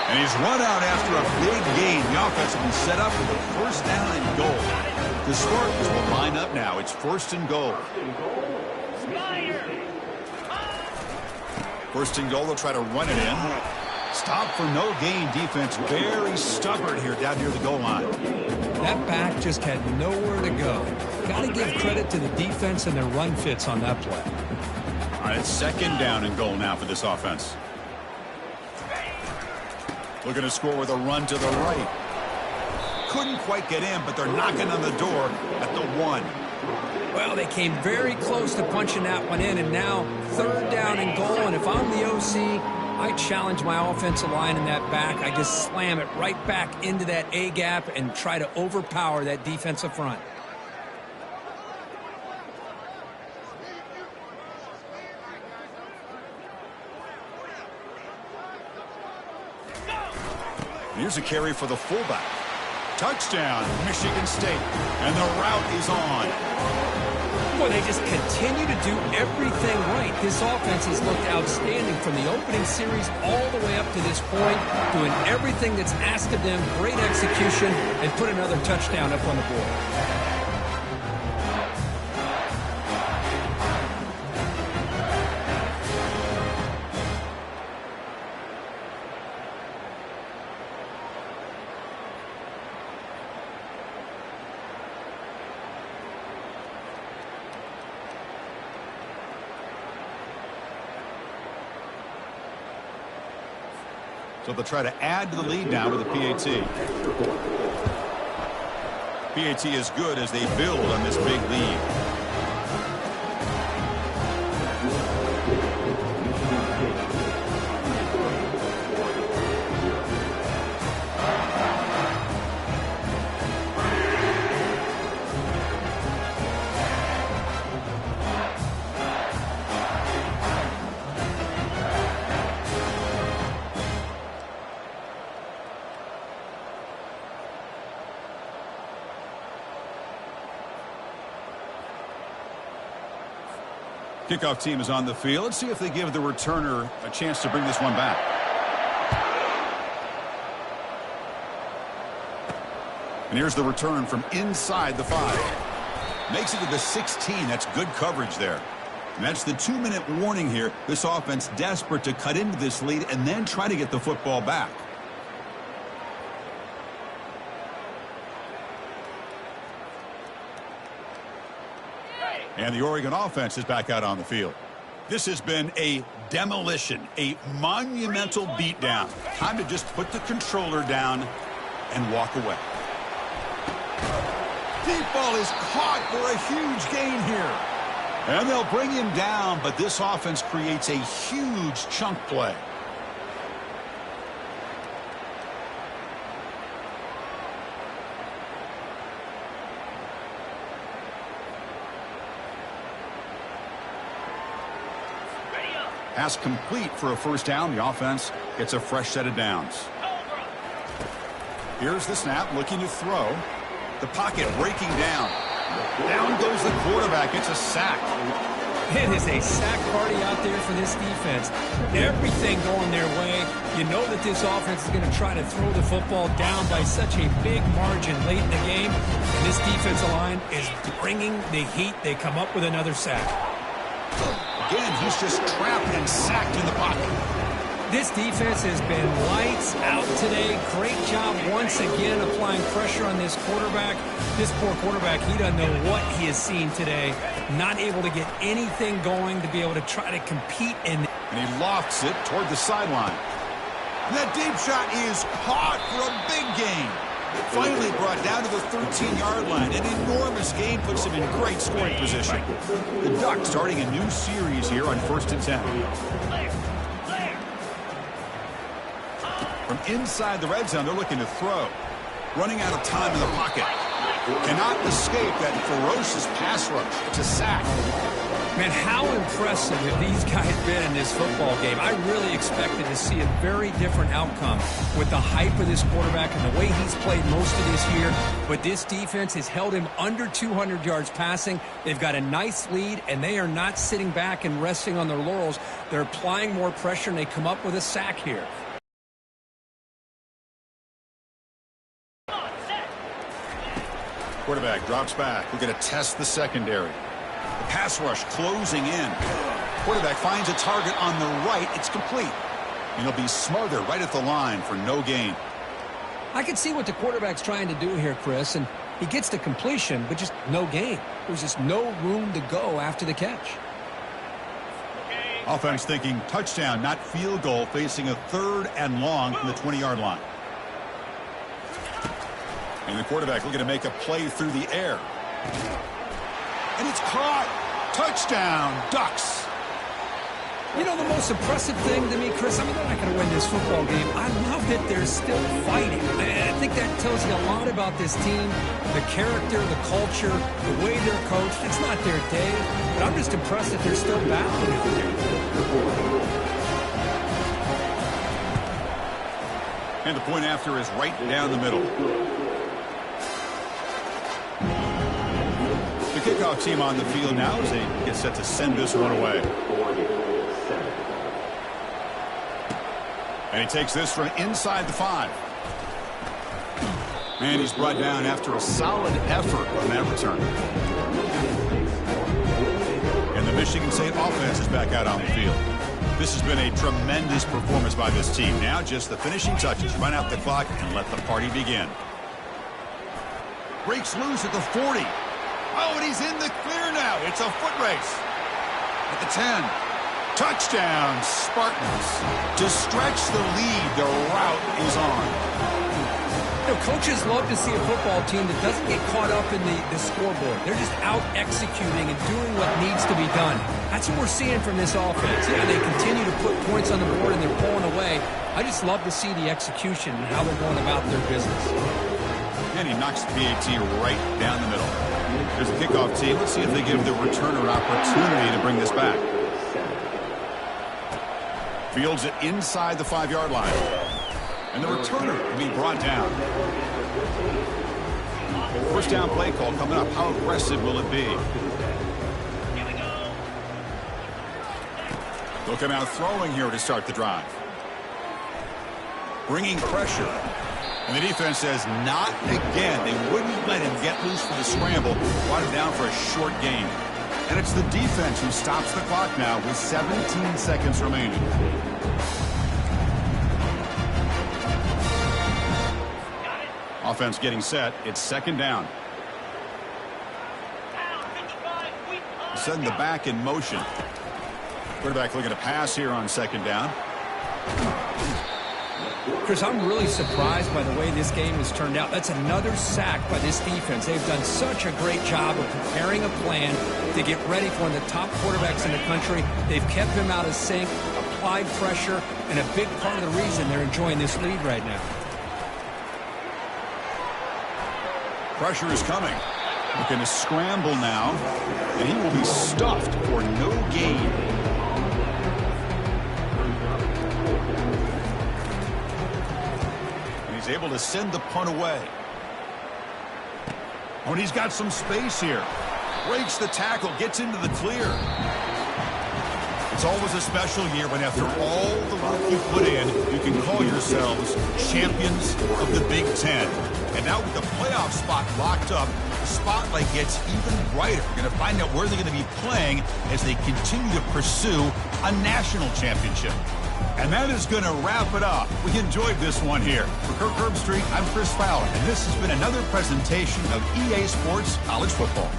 And he's run out after a big gain. The offense will be set up with a first down and goal. The Spartans will line up now. It's 1st and goal. 1st and goal. They'll try to run it in. Stop for no gain. Defense very stubborn here down near the goal line. That back just had nowhere to go. Got to give credit to the defense and their run fits on that play. All right, it's 2nd down and goal now for this offense. Looking to score with a run to the right. Couldn't quite get in, but they're knocking on the door at the 1. Well, they came very close to punching that one in, and now 3rd down and goal. And if I'm the OC, I challenge my offensive line in that back. I just slam it right back into that A gap and try to overpower that defensive front. Here's a carry for the fullback. Touchdown, Michigan State. And the route is on. Boy, they just continue to do everything right. This offense has looked outstanding from the opening series all the way up to this point, doing everything that's asked of them, great execution, and put another touchdown up on the board. So they'll try to add to the lead now with a PAT. PAT is good as they build on this big lead. Kickoff team is on the field. Let's see if they give the returner a chance to bring this one back. And here's the return from inside the 5. Makes it to the 16. That's good coverage there. And that's the 2-minute warning here. This offense desperate to cut into this lead and then try to get the football back. And the Oregon offense is back out on the field. This has been a demolition, a monumental beatdown. Time to just put the controller down and walk away. Deep ball is caught for a huge gain here. And they'll bring him down, but this offense creates a huge chunk play. Pass complete for a first down. The offense gets a fresh set of downs. Here's the snap, looking to throw. The pocket breaking down. Down goes the quarterback. It's a sack. It is a sack party out there for this defense. Everything going their way. You know that this offense is going to try to throw the football down by such a big margin late in the game. And this defensive line is bringing the heat. They come up with another sack. Again, he's just trapped and sacked in the pocket. This defense has been lights out today. Great job once again applying pressure on this quarterback. This poor quarterback, he doesn't know what he has seen today. Not able to get anything going to be able to try to compete in. And he lofts it toward the sideline. And that deep shot is caught for a big gain. Finally brought down to the 13-yard line. An enormous gain puts him in great scoring position. The Ducks starting a new series here on 1st and 10. From inside the red zone, they're looking to throw. Running out of time in the pocket. Cannot escape that ferocious pass rush. It's a sack. Man, how impressive have these guys been in this football game? I really expected to see a very different outcome with the hype of this quarterback and the way he's played most of this year. But this defense has held him under 200 yards passing. They've got a nice lead, and they are not sitting back and resting on their laurels. They're applying more pressure, and they come up with a sack here. Quarterback drops back. We're going to test the secondary. The pass rush closing in. Quarterback finds a target on the right. It's complete. And he'll be smothered right at the line for no gain. I can see what the quarterback's trying to do here, Chris, and he gets to completion, but just no gain. There's just no room to go after the catch. Offense thinking touchdown, not field goal, facing a 3rd and long from the 20-yard line. And the quarterback looking to make a play through the air. And it's caught. Touchdown, Ducks. You know, the most impressive thing to me, Chris, I mean, they're not going to win this football game. I love that they're still fighting. I think that tells you a lot about this team, the character, the culture, the way they're coached. It's not their day, but I'm just impressed that they're still battling out there. And the point after is right down the middle. The kickoff team on the field now as they get set to send this one away. And he takes this from inside the 5. And he's brought down after a solid effort on that return. And the Michigan State offense is back out on the field. This has been a tremendous performance by this team. Now just the finishing touches. Run out the clock and let the party begin. Breaks loose at the 40. Oh, and he's in the clear now. It's a foot race. At the 10. Touchdown, Spartans. To stretch the lead, the route is on. You know, coaches love to see a football team that doesn't get caught up in the scoreboard. They're just out executing and doing what needs to be done. That's what we're seeing from this offense. Yeah, they continue to put points on the board and they're pulling away. I just love to see the execution and how they're going about their business. And he knocks the PAT right down the middle. There's a kickoff team. Let's see if they give the returner an opportunity to bring this back. Fields it inside the 5-yard line. And the returner will be brought down. First down play call coming up. How aggressive will it be? They'll come out throwing here to start the drive. Bringing pressure. And the defense says not again. They wouldn't let him get loose for the scramble. Brought him down for a short gain. And it's the defense who stops the clock now with 17 seconds remaining. Offense getting set. It's second down. Setting the back in motion. Quarterback looking to pass here on second down. Chris, I'm really surprised by the way this game has turned out. That's another sack by this defense. They've done such a great job of preparing a plan to get ready for one of the top quarterbacks in the country. They've kept him out of sync, applied pressure, and a big part of the reason they're enjoying this lead right now. Pressure is coming. Looking to scramble now, and he will be stuffed for no gain. Able to send the punt away. Oh, and he's got some space here. Breaks the tackle, gets into the clear. It's always a special year when after all the work you put in, you can call yourselves champions of the Big Ten. And now with the playoff spot locked up, the spotlight gets even brighter. We're going to find out where they're going to be playing as they continue to pursue a national championship. And that is going to wrap it up. We enjoyed this one here. For Kirk Herbstreit, I'm Chris Fowler, and this has been another presentation of EA Sports College Football.